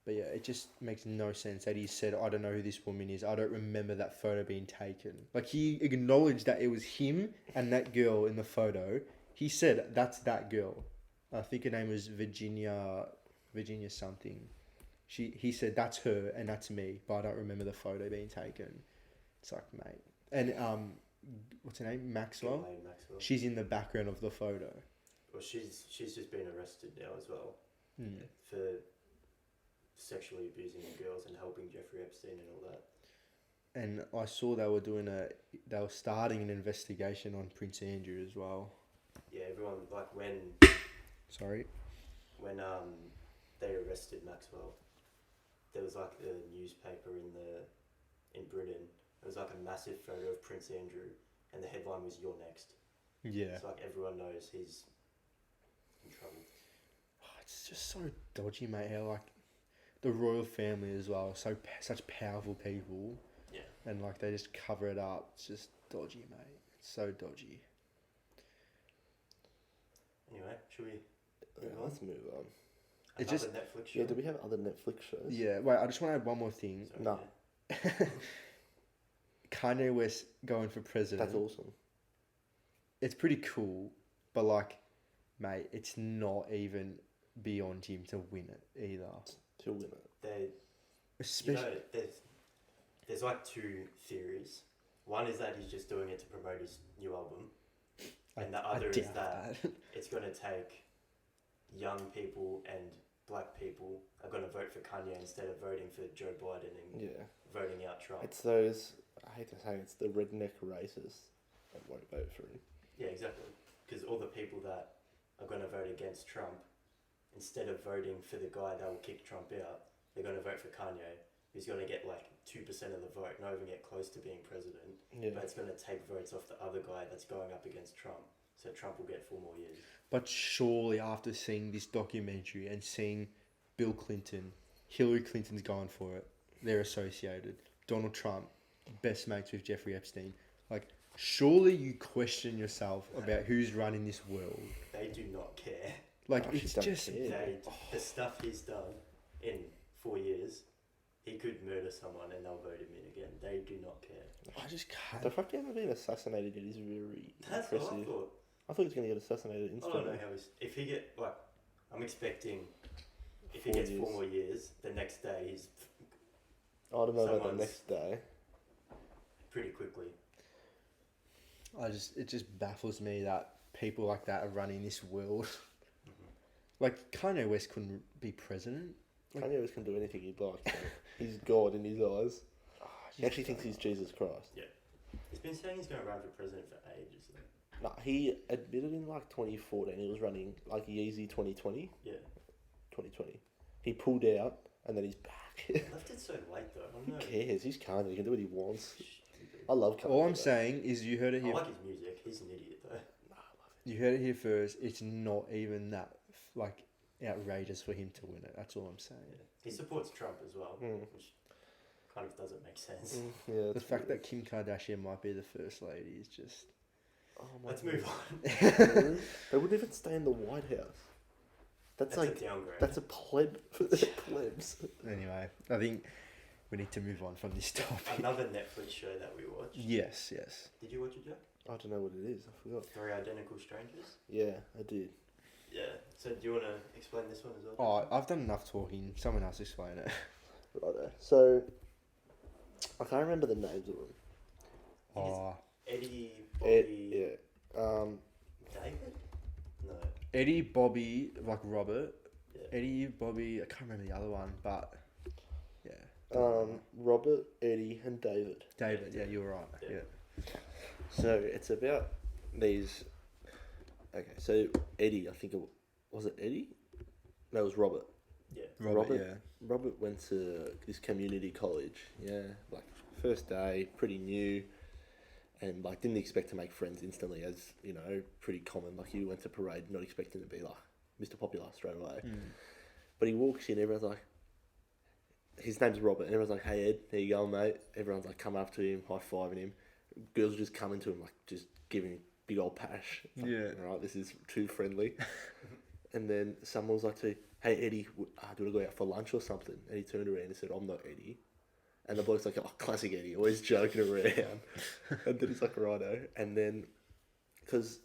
But yeah, it just makes no sense that he said, I don't know who this woman is. I don't remember that photo being taken. Like, he acknowledged that it was him and that girl in the photo. He said, that's that girl. I think her name was Virginia something. He said, that's her and that's me, but I don't remember the photo being taken. It's like, mate. And what's her name, Maxwell. Ghislaine Maxwell. She's in the background of the photo. Well, she's just been arrested now as well Mm. for sexually abusing girls and helping Jeffrey Epstein and all that. And I saw they were starting an investigation on Prince Andrew as well. Yeah, everyone like when Sorry. they arrested Maxwell, there was like a newspaper in Britain. It was like a massive photo of Prince Andrew, and the headline was "You're next." Yeah. It's like everyone knows he's in trouble. It's just so dodgy, mate. How like the royal family as well, such powerful people. Yeah. And like they just cover it up. It's just dodgy, mate. It's so dodgy. Anyway, should we? Yeah, let's move on. It's Another just- Netflix show. Yeah, do we have other Netflix shows? Yeah. Wait, I just want to add one more thing. Sorry, No. yeah. Kanye West going for president. That's awesome. It's pretty cool, but like, mate, it's not even beyond him to win it either. To win it. They, Especially. there's like two theories. One is that he's just doing it to promote his new album, and the other is that it's going to take young people and black people are going to vote for Kanye instead of voting for Joe Biden and Yeah. voting out Trump. It's those, I hate to say it's the redneck racists that won't vote for him. Yeah, exactly. Because all the people that are going to vote against Trump, instead of voting for the guy that will kick Trump out, they're going to vote for Kanye, who's going to get like 2% of the vote, not even get close to being president. Yeah. But it's going to take votes off the other guy that's going up against Trump. So Trump will get 4 more years. But surely after seeing this documentary and seeing Bill Clinton, Hillary Clinton's going for it, they're associated. Donald Trump, best mates with Jeffrey Epstein. Like, surely you question yourself about who's running this world. They do not care. Like, Actually it's don't just... care. The stuff he's done in 4 years, he could murder someone and they'll vote him in again. They do not care. I just can't... The fact he hasn't been assassinated yet is very That's what I impressive. thought. I thought he was going to get assassinated I instantly. don't know how he's... If he get... Like, I'm expecting... If he 4 gets 4 years. more years, the next day he's I don't know about the Someone's- next day. pretty quickly. It just baffles me that people like that are running this world. Like, Kanye West couldn't be president. Like- Kanye West can do anything he'd like. So he's God in his eyes. He actually thinks he's Jesus Christ. He's been saying he's going to run for president for ages. Though. Nah, he admitted in like 2014 he was running like Yeezy 2020. Yeah. 2020. He pulled out and then he's back. Left it so late though. I Who don't know. cares? He's Kanye. He can do what he wants. Stupid. I love Kanye. All I'm though. saying is you heard it I here. like his music. He's an idiot though. Nah, I love it. You heard it here first. It's not even that like outrageous for him to win it. That's all I'm saying. Yeah. He supports Trump as well, Mm. which kind of doesn't make sense. Yeah, The that's fact weird. that Kim Kardashian might be the first lady is just... Oh my Let's God. move on. Really? They wouldn't even stay in the White House. That's like a downgrade. that's a pleb for the plebs. Anyway, I think we need to move on from this topic. Another Netflix show that we watched. Yes. Did you watch it, Jack? I don't know what it is. I forgot. 3 Identical Strangers. Yeah, I did. Yeah. So do you want to explain this one as well? Oh, I've done enough talking. Someone else explain it. Righto. So I can't remember the names of them. Oh, Eddie, Ed, Bobby, yeah. David? No. Eddie, Bobby, like Robert. Yeah. Eddie, Bobby. I can't remember the other one, but yeah. Robert, Eddie, and David. David. Yeah, you were right. Yeah. Yeah. So it's about these. Okay, so Eddie, I think was it Eddie? No, it was Robert. Yeah. Robert. Robert? Robert went to this community college. Yeah, like first day, pretty new, and like didn't expect to make friends instantly, as you know, pretty common. Like he went to parade, not expecting to be like Mr. Popular straight away. Yeah. But he walks in, everyone's like, his name's Robert, and everyone's like, "Hey Ed, there you go, mate." Everyone's like coming up to him, high fiving him. Girls are just coming to him, like just giving him big old pash. Like, Yeah. all right, this is too friendly. And then someone was like to, "Hey Eddie, do you want to go out for lunch or something?" And he turned around and said, "I'm not Eddie." And the bloke's like, "Oh, classic Eddie, always joking around." And then he's like, "Righto." And then, because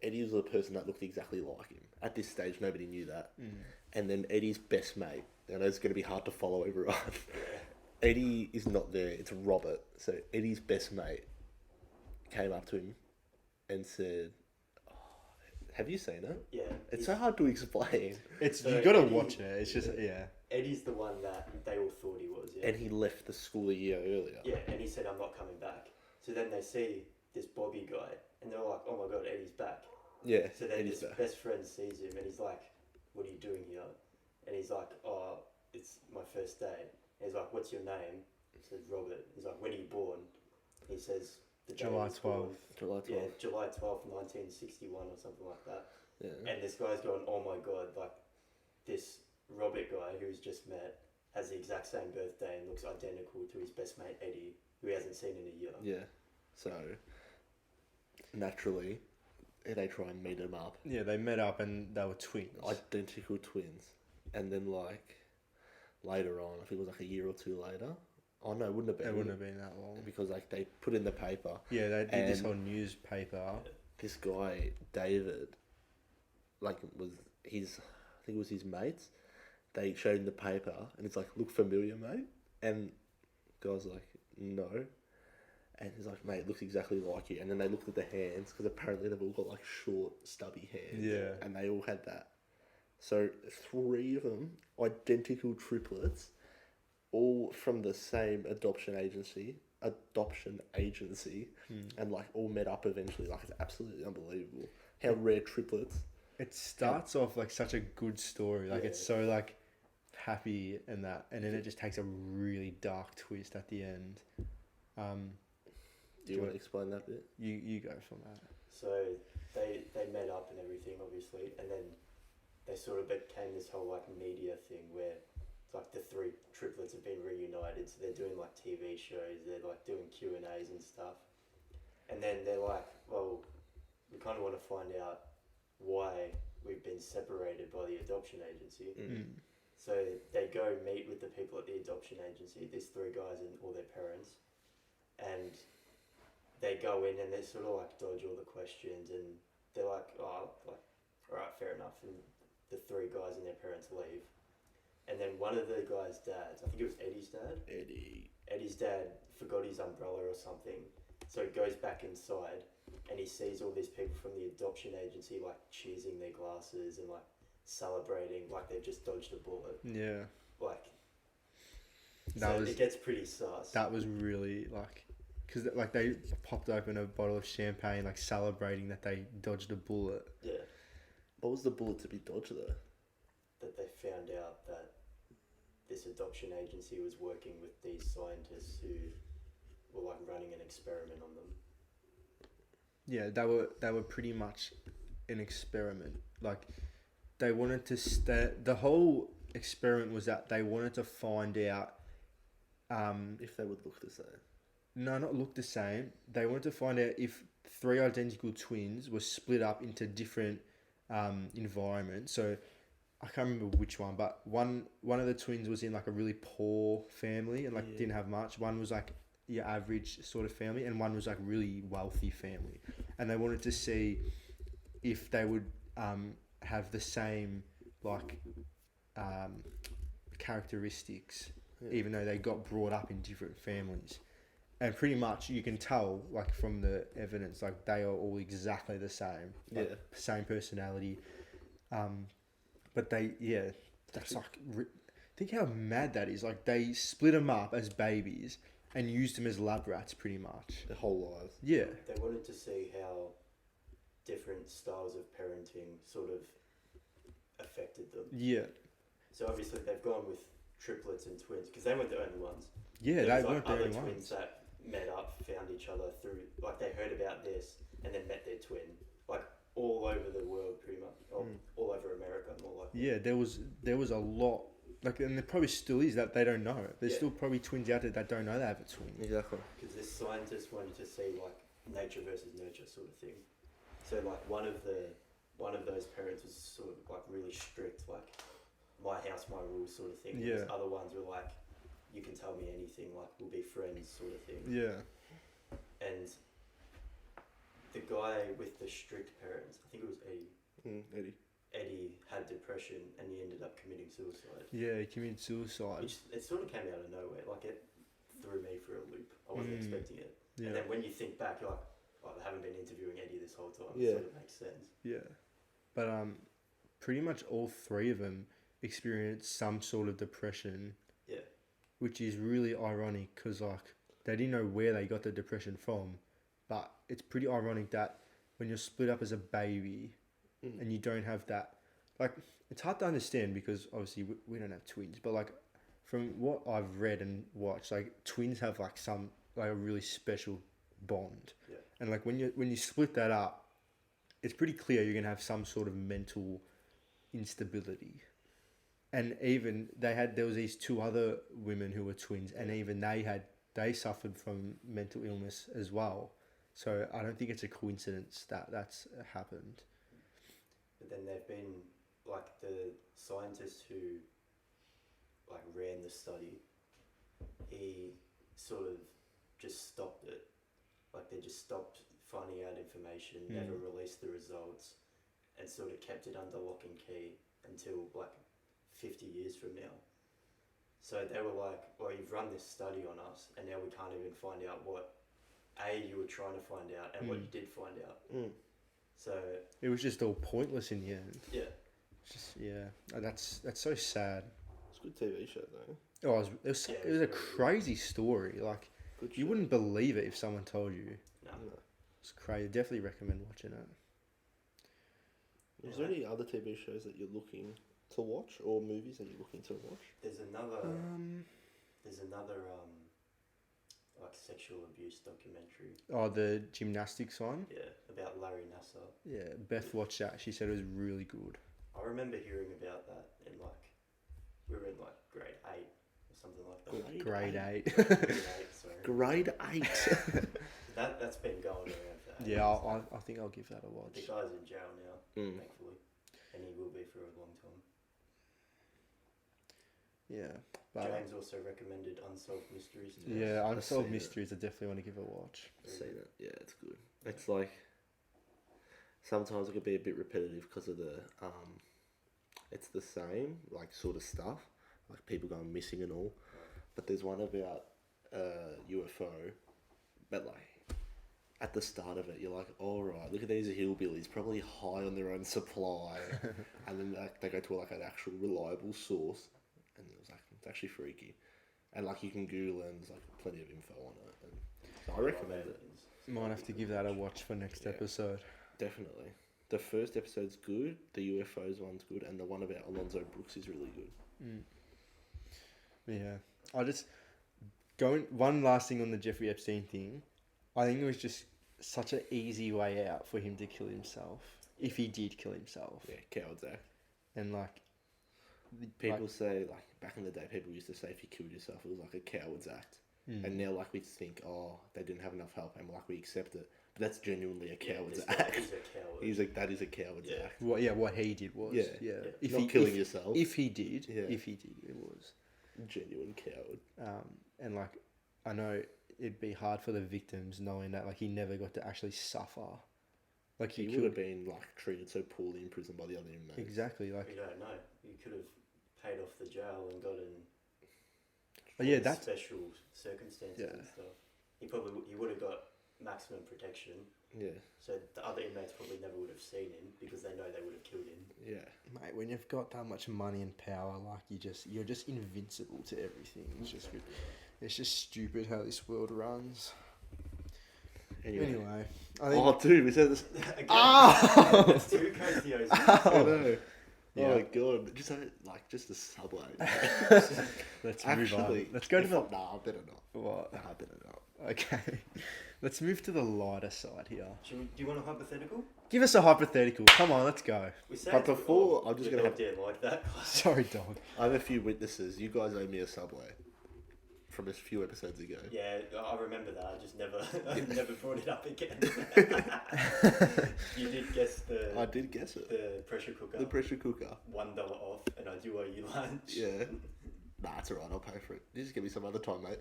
Eddie was the person that looked exactly like him. At this stage, nobody knew that. And then Eddie's best mate, I know it's going to be hard to follow everyone. Eddie is not there, it's Robert. So Eddie's best mate came up to him and said, oh, "Have you seen it? Yeah. It's so hard to explain." It's So you got to Eddie- watch it. It's just yeah. Eddie's the one that they all thought he was. Yeah. And he left the school a year earlier. Yeah, and he said, "I'm not coming back." So then they see this Bobby guy, and they're like, "Oh my god, Eddie's back." Yeah. So then Eddie's his back. best friend sees him, and he's like, "What are you doing here?" And he's like, "Oh, it's my first day." And he's like, "What's your name?" He says, "Robert." He's like, "When are you born?" He says, "The day July I was born." 12th. July 12th. Yeah, July 12th, 1961 or something like that. Yeah. And this guy's going, "Oh my god, like this Robert guy who's just met has the exact same birthday and looks identical to his best mate Eddie, who he hasn't seen in a year." Yeah. So naturally, they try and meet him up. Yeah, they met up and they were twins. Identical twins. And then like later on, I think it was like a year or two later. Oh no, it wouldn't have been. It wouldn't have been that long. Because like they put in the paper. Yeah, they did this And- whole newspaper. This guy David, like was his, I think it was his mates. They showed him the paper, and it's like, "Look familiar, mate." And the guy's like, "No." And he's like, "Mate, it looks exactly like you." And then they looked at the hands, because apparently they've all got like short, stubby hands. Yeah. And they all had that. So 3 of them, identical triplets, all from the same adoption agency, and like all met up eventually. Like, it's absolutely unbelievable how rare triplets. It starts off like such a good story. Like it's Yeah. so like happy and that, and then it just takes a really dark twist at the end. Do you want to explain that bit? You go from that. So they met up and everything, obviously, and then they sort of became this whole like media thing where it's like the 3 triplets have been reunited, so they're doing like TV shows, they're like doing Q&As and stuff, and then they're like, well, we kind of want to find out why we've been separated by the adoption agency. So they go meet with the people at the adoption agency, these 3 guys and all their parents, and they go in and they sort of like dodge all the questions, and they're like, "Oh, like, all right, fair enough." And the 3 guys and their parents leave, and then one of the guys' dads, I think it was Eddie's dad. Eddie's dad forgot his umbrella or something, so he goes back inside, and he sees all these people from the adoption agency like cheersing their glasses and like celebrating like they've just dodged a bullet. Yeah, Like, that so was it gets pretty sus. that was really like, because like they popped open a bottle of champagne, like celebrating that they dodged a bullet. Yeah, What was the bullet to be dodged though? that they found out that this adoption agency was working with these scientists who were like running an experiment on them. Yeah, they were pretty much an experiment. Like they wanted to the whole experiment was that they wanted to find out. If they would look the same. No, not look the same. They wanted to find out if 3 identical twins were split up into different environments. So I can't remember which one, but one of the twins was in like a really poor family and like didn't have much. One was like your average sort of family, and one was like really wealthy family. And they wanted to see if they would have the same like characteristics, even though they got brought up in different families. And pretty much you can tell, like from the evidence, like they are all exactly the same. Like, same personality. But that's like, think how mad that is. Like they split them up as babies and used them as lab rats, pretty much. Their whole lives. Yeah. They wanted to see how different styles of parenting sort of affected them. Yeah. So obviously they've gone with triplets and twins because they weren't the only ones. Yeah, There they was, weren't the other only twins ones. that met up, found each other through, like they heard about this and then met their twin, like all over the world, pretty much, all over America, more like. Yeah, there was a lot, like, and there probably still is that they don't know. There's still probably twins out there that don't know they have a twin. Exactly. Because this scientist wanted to see like nature versus nurture sort of thing. So like one of those parents was sort of like really strict, like my house, my rules sort of thing. Yeah. Whereas other ones were like, you can tell me anything, like we'll be friends sort of thing. Yeah. And the guy with the strict parents, I think it was Eddie. Eddie had depression and he ended up committing suicide. Yeah, he committed suicide. Which it sort of came out of nowhere. Like it threw me for a loop. I wasn't expecting it. Yeah. And then when you think back, you're like, well, they haven't been interviewing Eddie this whole time. Yeah. So it makes sense. Yeah. But pretty much all three of them experienced some sort of depression. Yeah. Which is really ironic because like they didn't know where they got the depression from, but it's pretty ironic that when you're split up as a baby and you don't have that, like it's hard to understand because obviously we don't have twins, but like from what I've read and watched, like twins have like some like a really special bond. Yeah. And like when you split that up, it's pretty clear you're gonna have some sort of mental instability. And even there was these two other women who were twins, and even they suffered from mental illness as well. So I don't think it's a coincidence that that's happened. But then there've been like the scientist who like ran the study. He sort of just stopped it. Like they just stopped finding out information, never released the results, and sort of kept it under lock and key until like 50 years from now. So they were like, well, you've run this study on us and now we can't even find out what you were trying to find out and what you did find out. So it was just all pointless in the end. Yeah. Just that's so sad. It's a good TV show though. Oh, it was a crazy story. Like Good you show. wouldn't believe it if someone told you. No. It's crazy. Definitely recommend watching it. Is there any other TV shows that you're looking to watch or movies that you're looking to watch? There's another like sexual abuse documentary. Oh, the gymnastics one. Yeah, about Larry Nassar. Yeah, Beth watched that. She said it was really good. I remember hearing about that in like we were in like grade 8 or something like that. Grade 8. Grade 8, sorry. Grade 8. That's been going around for 8 Yeah, years. I think I'll give that a The watch. guy's in jail now, thankfully, and he will be for a long time. Yeah, but James also recommended Unsolved Mysteries to us. yeah, Unsolved seen it. Mysteries. I definitely want to give it a watch. Seen it. Yeah, it's good. It's like sometimes it could be a bit repetitive because of the it's the same like sort of stuff, like people going missing and all. But there's one about UFO, but like at the start of it, you're like, all right, look at these hillbillies, probably high on their own supply, and then like, they go to like an actual reliable source, and it was like it's actually freaky, and like you can Google it and there's like plenty of info on it, and so I recommend it. Might have to give that a watch for next episode. Definitely. The first episode's good, the UFOs one's good, and the one about Alonzo Brooks is really good. Yeah, I just one last thing on the Jeffrey Epstein thing. I think it was just such an easy way out for him to kill himself, if he did kill himself. Yeah, coward's act. And like People say, like, back in the day, people used to say if you killed yourself, it was like a coward's act. And now, like, we think, oh, they didn't have enough help, and like we accept it. But that's genuinely a coward's act. He's a coward. He's like, that is a coward's Yeah. act. what he did was Yeah. If Not he, killing yourself. If he did, Yeah. it was. Genuine coward. And like I know it'd be hard for the victims knowing that like he never got to actually suffer. Like He would have been like treated so poorly in prison by the other inmates. exactly like We don't know. You could have paid off the jail and gotten that's special circumstances Yeah. and stuff. He would have got maximum protection. Yeah. So the other inmates probably never would have seen him because they know they would have killed him. Yeah. mate, when you've got that much money and power, like you're just invincible to everything. It's just stupid how this world runs. Anyway, I think Oh, dude, we said this. Again, it's too crazy. I know. Yeah. Oh my god! Just a subway. let's move on. Actually, Let's go to the Nah, I better not. what? Nah, I better not. Okay, let's move to the lighter side here. Do you want a hypothetical? Give us a hypothetical. Come on, let's go. We said But before, I'm just we gonna have. did like that. Sorry, dog. I have a few witnesses. You guys owe me a subway from a few episodes ago. Yeah, I remember that. I just never brought it up again. You did guess I did guess it. the pressure cooker. The pressure cooker. $1 off, and I do owe you lunch. Yeah. Nah, it's alright. I'll pay for it. You just give me some other time, mate.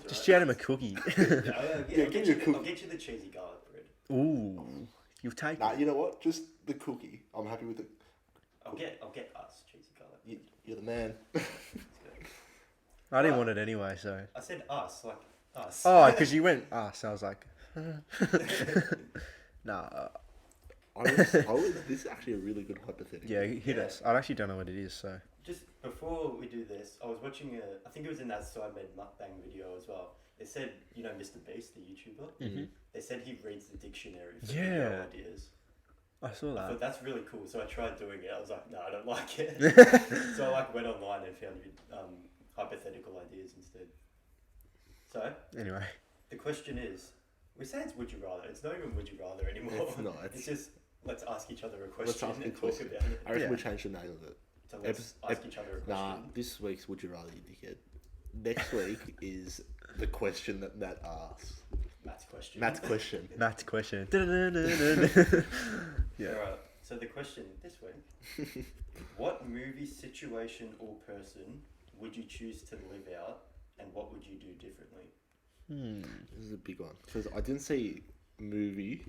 Just shout him a cookie. I'll give get me you a cookie. I'll get you the cheesy garlic bread. Ooh, you've taken. Nah, you know what? Just the cookie. I'm happy with it. I'll get us cheesy garlic. You're the man. I didn't want it anyway, so. I said us, like us. Oh, because you went us. I was like, Nah. This is actually a really good hypothetical. Yeah, hit Yeah. us. I actually don't know what it is, so. Just before we do this, I was watching I think it was in that Sidemed mukbang video as well. It said, you know, Mr. Beast, the YouTuber. Mhm. They said he reads the dictionary for Yeah. video ideas. I saw I that. thought that's really cool, so I tried doing it. I was like, no, I don't like it. So I like went online and found hypothetical ideas instead. So Anyway. the question is, we say it's would you rather. It's not even would you rather anymore. It's not. It's just let's ask each other a Let's question ask a and talk question. about it. I reckon Yeah. we change the name of it. So let's ask each other a question. Nah, this week's Would You Rather, you dickhead. Next week is the question that Matt asks. Matt's question. Matt's question. Matt's question. Yeah. Alright, so the question this week: what movie, situation, or person would you choose to live out, and what would you do differently? This is a big one. Because I didn't see movie,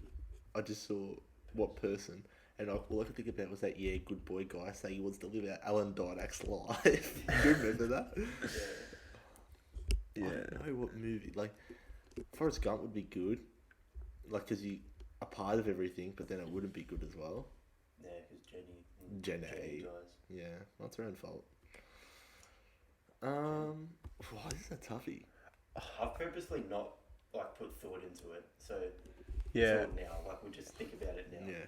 I just saw what person. And all I could think about was that, good boy guy saying he wants to live out Alan Didak's life. You remember that? Yeah. I don't know what movie. Like, Forrest Gump would be good. Like, because you are part of everything, but then it wouldn't be good as well. Yeah, because Jenny. dies. Yeah, that's her own fault. Why is that toughie? I've purposely not like put thought into it, so Yeah. thought now, like we'll just think about it now. Yeah.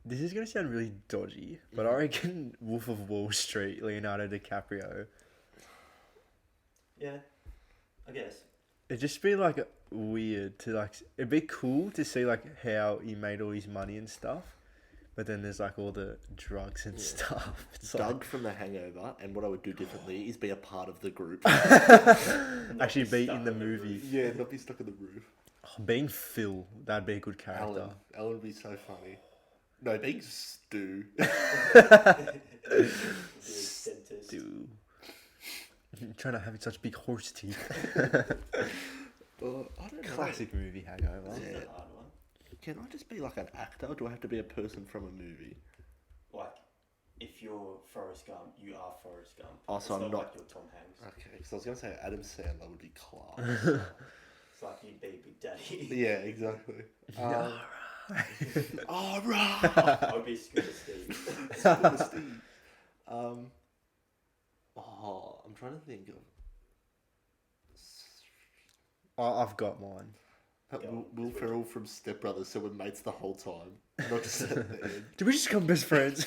This is gonna sound really dodgy, but I reckon Wolf of Wall Street, Leonardo DiCaprio. Yeah, I guess. It'd just be like weird to like. It'd be cool to see like how he made all his money and stuff, but then there's like all the drugs and stuff. It's Doug like, from The Hangover, and what I would do differently is be a part of the group. actually be stuck in the on movie. Yeah, not be stuck on the roof. Being Phil, that'd be a good character. Alan would be so funny. No, being Stu. Dude. Trying to have such big horse teeth. Well, I don't know. Classic movie hangover. This is Yeah. a hard one. Can I just be like an actor, or do I have to be a person from a movie? Like, if you're Forrest Gump, you are Forrest Gump. Oh, so it's I'm not not- like you're Tom Hanks. Okay, because I was going to say Adam Sandler would be class. It's like you'd be Big Daddy. Yeah, exactly. Alright. I would be Scooter Steve. Steve. I'm trying to think of. I've got mine. Go on, Will this Ferrell from Step Brothers, so we're mates the whole time, not just at the end. Did we just become best friends?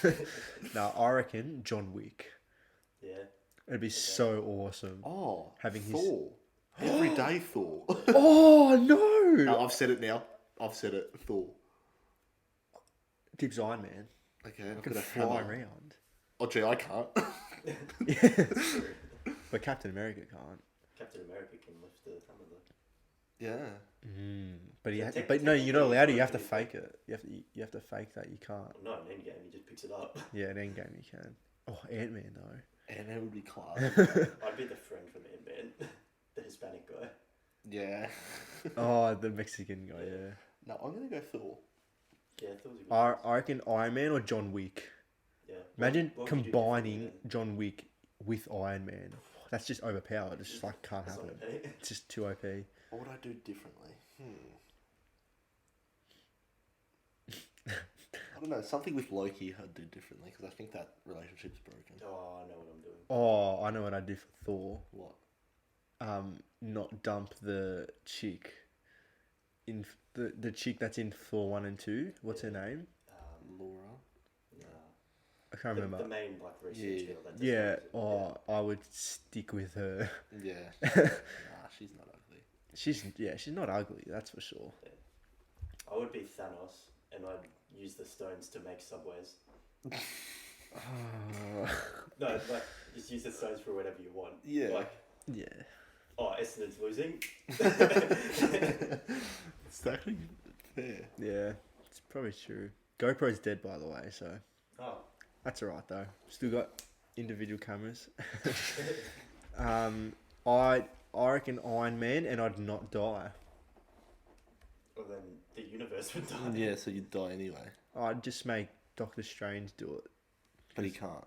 No, I reckon John Wick. Yeah. It'd be so awesome. Oh, Having his- Thor. Everyday Thor. Oh no! No, I've said it now. I've said it. Thor. Tibbs Iron Man. Okay, I've Can got a fly hammer. around. Oh, gee, I can't. But Captain America can't. Captain America can lift the hammer though. Yeah. But So but no, you're not allowed to. You have to technically, fake it. You have to fake that you can't. Well, not in Endgame, he just picks it up. Yeah, in Endgame you can. Oh, Ant Man though. And that would be class. I'd be the friend from Ant-Man, the Hispanic guy. Yeah. Oh, the Mexican guy. Yeah. No, I'm going to go Thor. Yeah, Thor's a good I reckon Iron Man or John Wick. Yeah. Imagine What would you do combining differently John Wick with Iron Man. That's just overpowered. It's just like can't then? happen. That's not okay. It's just too OP. What would I do differently? I don't know. Something with Loki I'd do differently because I think that relationship's broken. Oh, I know what I'm doing. Oh, I know what I'd do for Thor. What? Not dump the chick in the chick that's in Thor 1 and 2. What's her name? Laura? Nah. I can't remember. The main like research Yeah. field. That Yeah. describes it. Oh, I would stick with her. Yeah. Nah, she's not ugly. She's not ugly. That's for sure. I would be Thanos, and I'd use the stones to make subways. No, like just use the stones for whatever you want. Yeah. Like, Yeah. oh, Essendon's losing. It's actually fair. Yeah. It's probably true. GoPro's dead, by the way, so Oh, that's alright though. Still got individual cameras. I reckon Iron Man, and I'd not die. well then the universe would die. Yeah, so you'd die anyway. I'd just make Doctor Strange do it. But he can't.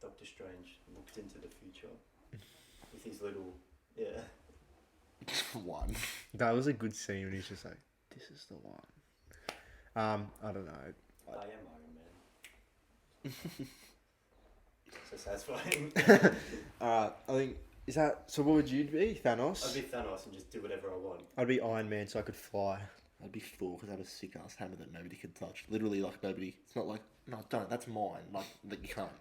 Doctor Strange looked into the future with his little One. That was a good scene when he's just like, "This is the one." I don't know. I am Iron Man. So satisfying. I think is that. So what would you be? Thanos. I'd be Thanos and just do whatever I want. I'd be Iron Man, so I could fly. I'd be Thor because I have a sick ass hammer that nobody can touch. Literally, like nobody. It's not like no, don't. That's mine. Like that you can't.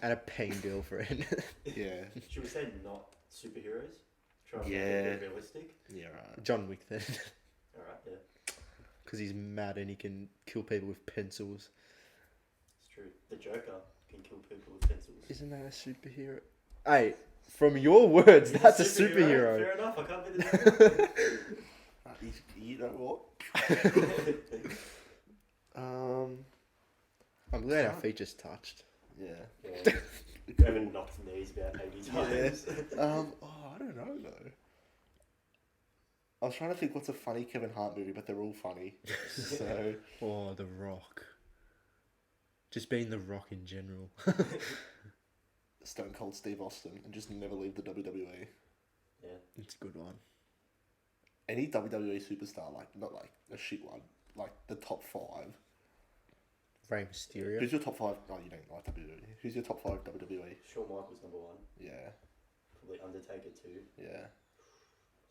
And a paying girlfriend. Yeah. Should we say not superheroes? Try and Yeah. make it realistic. Yeah. Right. John Wick then. Alright, yeah. Because he's mad and he can kill people with pencils. It's true. The Joker can kill people with pencils. Isn't that a superhero? Hey, from your words, He's that's a superhero. Fair enough, I can't be the You know what? I'm glad our feet just touched. Yeah. Yeah. Evan knocked knees about 80 times. Oh, I don't know though. I was trying to think what's a funny Kevin Hart movie, but they're all funny. So Oh, The Rock. Just being The Rock in general. Stone Cold Steve Austin and just never leave the WWE. Yeah. It's a good one. Any WWE superstar, like not like a shit one, like the top 5. Rey Mysterio. Who's your top 5? Oh, you don't like WWE. Who's your top 5 WWE? Shawn Michaels number 1. Yeah, Probably Undertaker 2. yeah.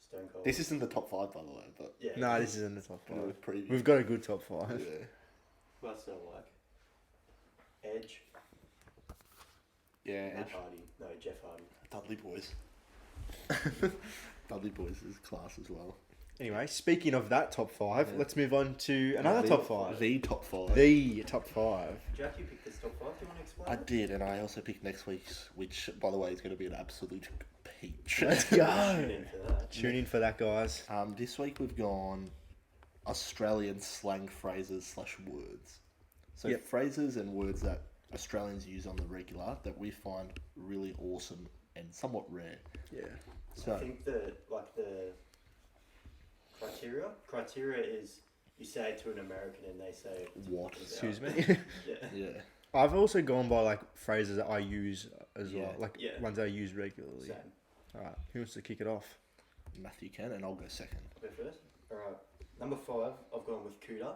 Stone Cold. This isn't the top 5, by the way, but Yeah. No, this isn't the top you know, 5. preview. We've got a good top 5. Yeah, Who else do I like? Edge. yeah. Matt Edge. Hardy. No, Jeff Hardy. Dudley Boys. Dudley Boys is class as well. Anyway, speaking of that top 5, Yeah. let's move on to another top 5. The top 5. The top 5. Jack, you picked this top 5. Do you want to explain I it? did, and I also picked next week's, which, by the way, is going to be an absolute peach. Let's Tune go. in for that. Tune in for that, guys. This week we've gone Australian slang phrases / words. So Yep. phrases and words that Australians use on the regular that we find really awesome and somewhat rare. Yeah. I So think the criteria is you say it to an American and they say what? Excuse me. Yeah. Yeah. I've also gone by like phrases that I use as Yeah. well, like Yeah. ones I use regularly. Same. All right, who wants to kick it off? Matthew can, and I'll go second. I'll go first. Alright. Number 5, I've gone with Cooter.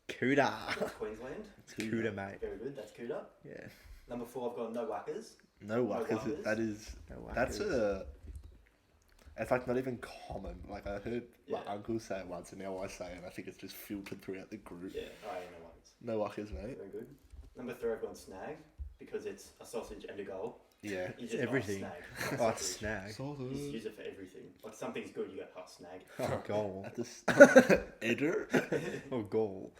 Cooter. That's Queensland. Cooter, mate. Very good, that's Cooter. Yeah. Number 4, I've gone No Whackers. No whackers. whackers? That is. No That's whackers. a. It's like not even common. Like I heard my Yeah. uncle say it once, and now I say it. And I think it's just filtered throughout the group. Yeah, alright, No Whackers. No whackers, mate. Very good. Number 3, I've gone Snag because it's a sausage and a goal. Yeah. You It's just everything. Snag. Oh, it's snag. You just use it for everything. Like something's good, you go, oh, Snag. Oh, goal. At this Eder. Oh, goal.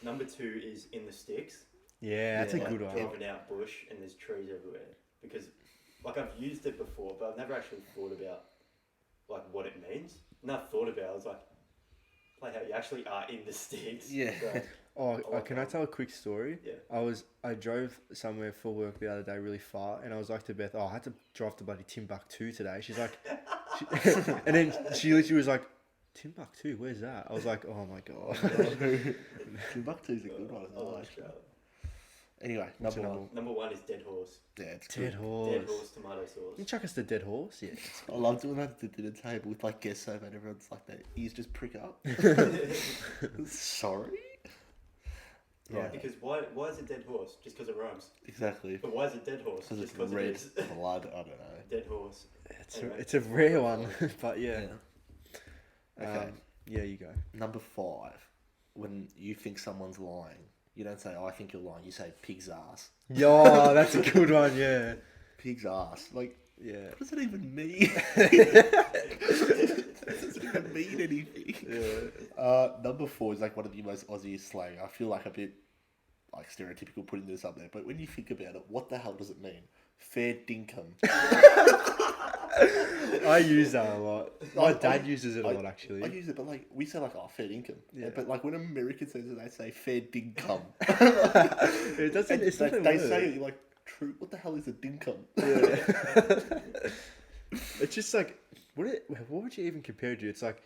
Number 2 is In the Sticks. Yeah, that's Yeah. a good one. Driving out bush and there's trees everywhere. Because, like, I've used it before, but I've never actually thought about, like, what it means. And I thought about it, I was like, like how you actually are in the sticks. Yeah. So, Oh, like can I that. tell a quick story? yeah. I drove somewhere for work the other day really far, and I was like to Beth, "Oh, I had to drive to bloody Timbuktu today." She's like, and then she literally was like, "Timbuktu, where's that?" I was like, "Oh my god." Timbuktu's a good one as well. Oh, actually. sure. Anyway, What's number your one. Number 1 is Dead Horse. Yeah, it's Dead good. horse. Dead Horse tomato You sauce. chuck us the dead horse? Yeah. I love doing that at the dinner table with like guests over and everyone's like their ears just prick up. Sorry? Yeah. Because why is it Dead Horse? Just because it rhymes. Exactly. But why is it Dead Horse? Because Just it's because it red is. blood, I don't know. Dead Horse. Anyway. It's a rare one, but yeah. Okay. Yeah, you go. Number 5. When you think someone's lying, you don't say, oh, I think you're lying. You say pig's ass. Yo, that's a good one. Yeah. Pig's ass. Like, Yeah. what does that even mean? It doesn't even mean anything. Yeah. Number 4 is like one of the most Aussie slang. I feel like a bit like stereotypical putting this up there, but when you think about it, what the hell does it mean? Fair dinkum. I use that a lot. My I- dad uses it a I- lot, actually. I use it, but like we say like, oh, fair income. Yeah. But like when Americans say it, they say fair dinkum. It doesn't. It's they, not a they word. say it like true. What the hell is a dinkum? It's just like what would you even compare it to? It's like,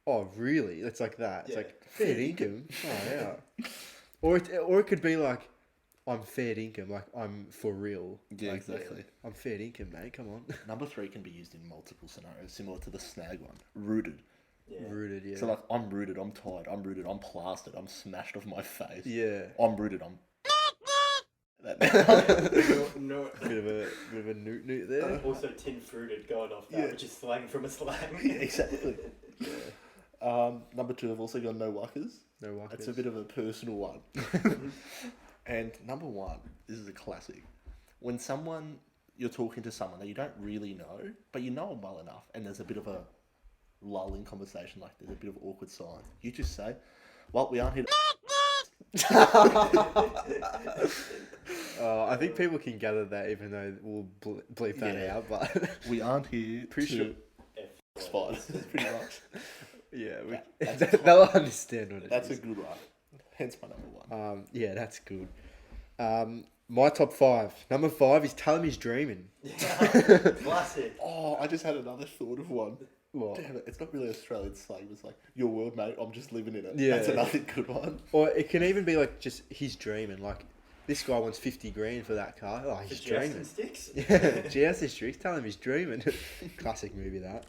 oh really? It's like that. It's Yeah. like fair income. Oh yeah. Or it could be like, I'm fair income. Like I'm for real. Yeah, Like, exactly. I'm fair income, mate. Come on. Number 3 can be used in multiple scenarios, similar to the snag one. Rooted. Yeah. Rooted, yeah. So like, I'm rooted, I'm tired, I'm rooted, I'm plastered, I'm smashed off my face. yeah. I'm rooted, I'm. No. Bit of a newt there. Also tin fruited going off that, Yeah. which is slang from a slang. Exactly. Number 2, I've also got no wuckers. No wuckers. It's a bit of a personal one. And number 1, this is a classic. When you're talking to someone that you don't really know, but you know them well enough, and there's a bit of a lull in conversation, like there's a bit of awkward silence, you just say, well, we aren't here to... I think people can gather that, even though we'll bleep that out. But we aren't here Pretty to... Spot. Pretty much. yeah, That's they'll understand what it is. That's a good one. Hence my number 1. Yeah, that's good. My top 5. Number 5 is tell him he's dreaming. Classic. Oh, I just had another thought of one. What? Damn it, it's not really Australian slang. It's like, your world, mate, I'm just living in it. Yeah. That's another good one. Or it can even be like just he's dreaming. Like this guy wants 50 grand for that car. Oh, he's dreaming. Sticks. Yeah, Jason Strix, tell him he's dreaming. Classic movie that.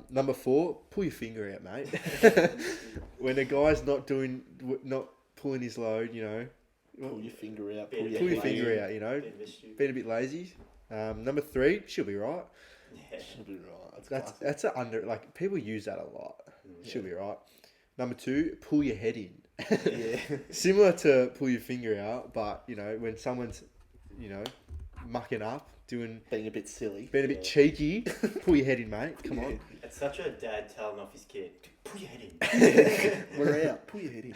Number 4, pull your finger out, mate. When a guy's not pulling his load, you know. Pull your finger out. Pull Pull your finger out, you know. Being a bit lazy. Number 3, she'll be right. Yeah. She'll be right. That's a like people use that a lot. She'll be right. Number 2, pull your head in. Yeah. Similar to pull your finger out, but you know when someone's, you know, mucking up, being Being a bit silly. a bit cheeky, pull your head in, mate. Come on. It's such a dad telling off his kid, pull your head in. We're out. Pull your head in.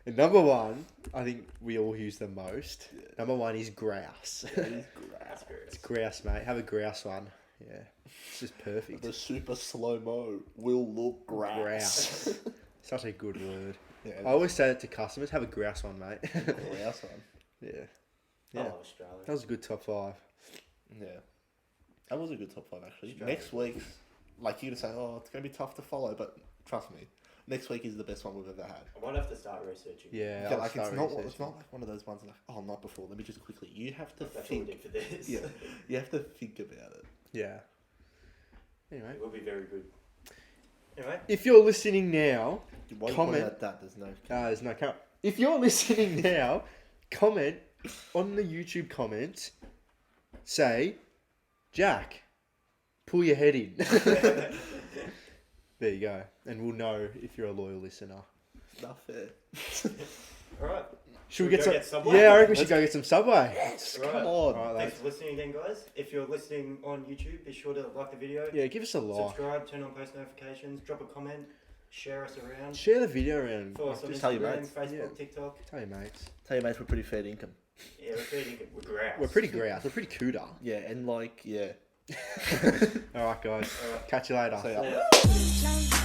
And number 1, I think we all use the most. Yeah. Number 1 is grouse. It is grass. That's great. It's grouse, mate. Have a grouse one. Yeah, it's just perfect. The super slow-mo will look grass. Grouse. Such a good word. Yeah, I always say it to customers. Have a grouse one, mate. grass one. Yeah. I Yeah. love Australia. That was a good top 5. Yeah. That was a good top 5, actually. Australia. Next week's, like, you're going to say, oh, it's going to be tough to follow, but trust me, next week is the best one we've ever had. I might have to start researching. Yeah, Yeah, I'll like, start it's not researching. like one of those ones like, oh, not before, let me just quickly. You have to That's all we think. did for this. Yeah, you have to think about it. Yeah. Anyway, It will be very good. Anyway, if you're listening now, Why Comment. you point at that? There's no... there's no count. If you're listening now, comment on the YouTube comments. Say, Jack, pull your head in. There you go, and we'll know if you're a loyal listener. Not fair. alright. Should we we get go some? get Subway? Yeah, I reckon we should go get some Subway. Yes, Right. come on. All right, Thanks lads. for listening again, guys. If you're listening on YouTube, be sure to like the video, Yeah, give us a like. subscribe, turn on post notifications, drop a comment, share us around. Share the video around. Follow us on Just tell your Instagram, mates. Facebook, Yeah. TikTok. Tell your mates. Tell your mates we're pretty fair income. Yeah, we're grouse. We're pretty grouse. We're pretty cooter. Yeah, and like, yeah. All right, guys. Alright. Catch you later. So, yeah. Yeah. Like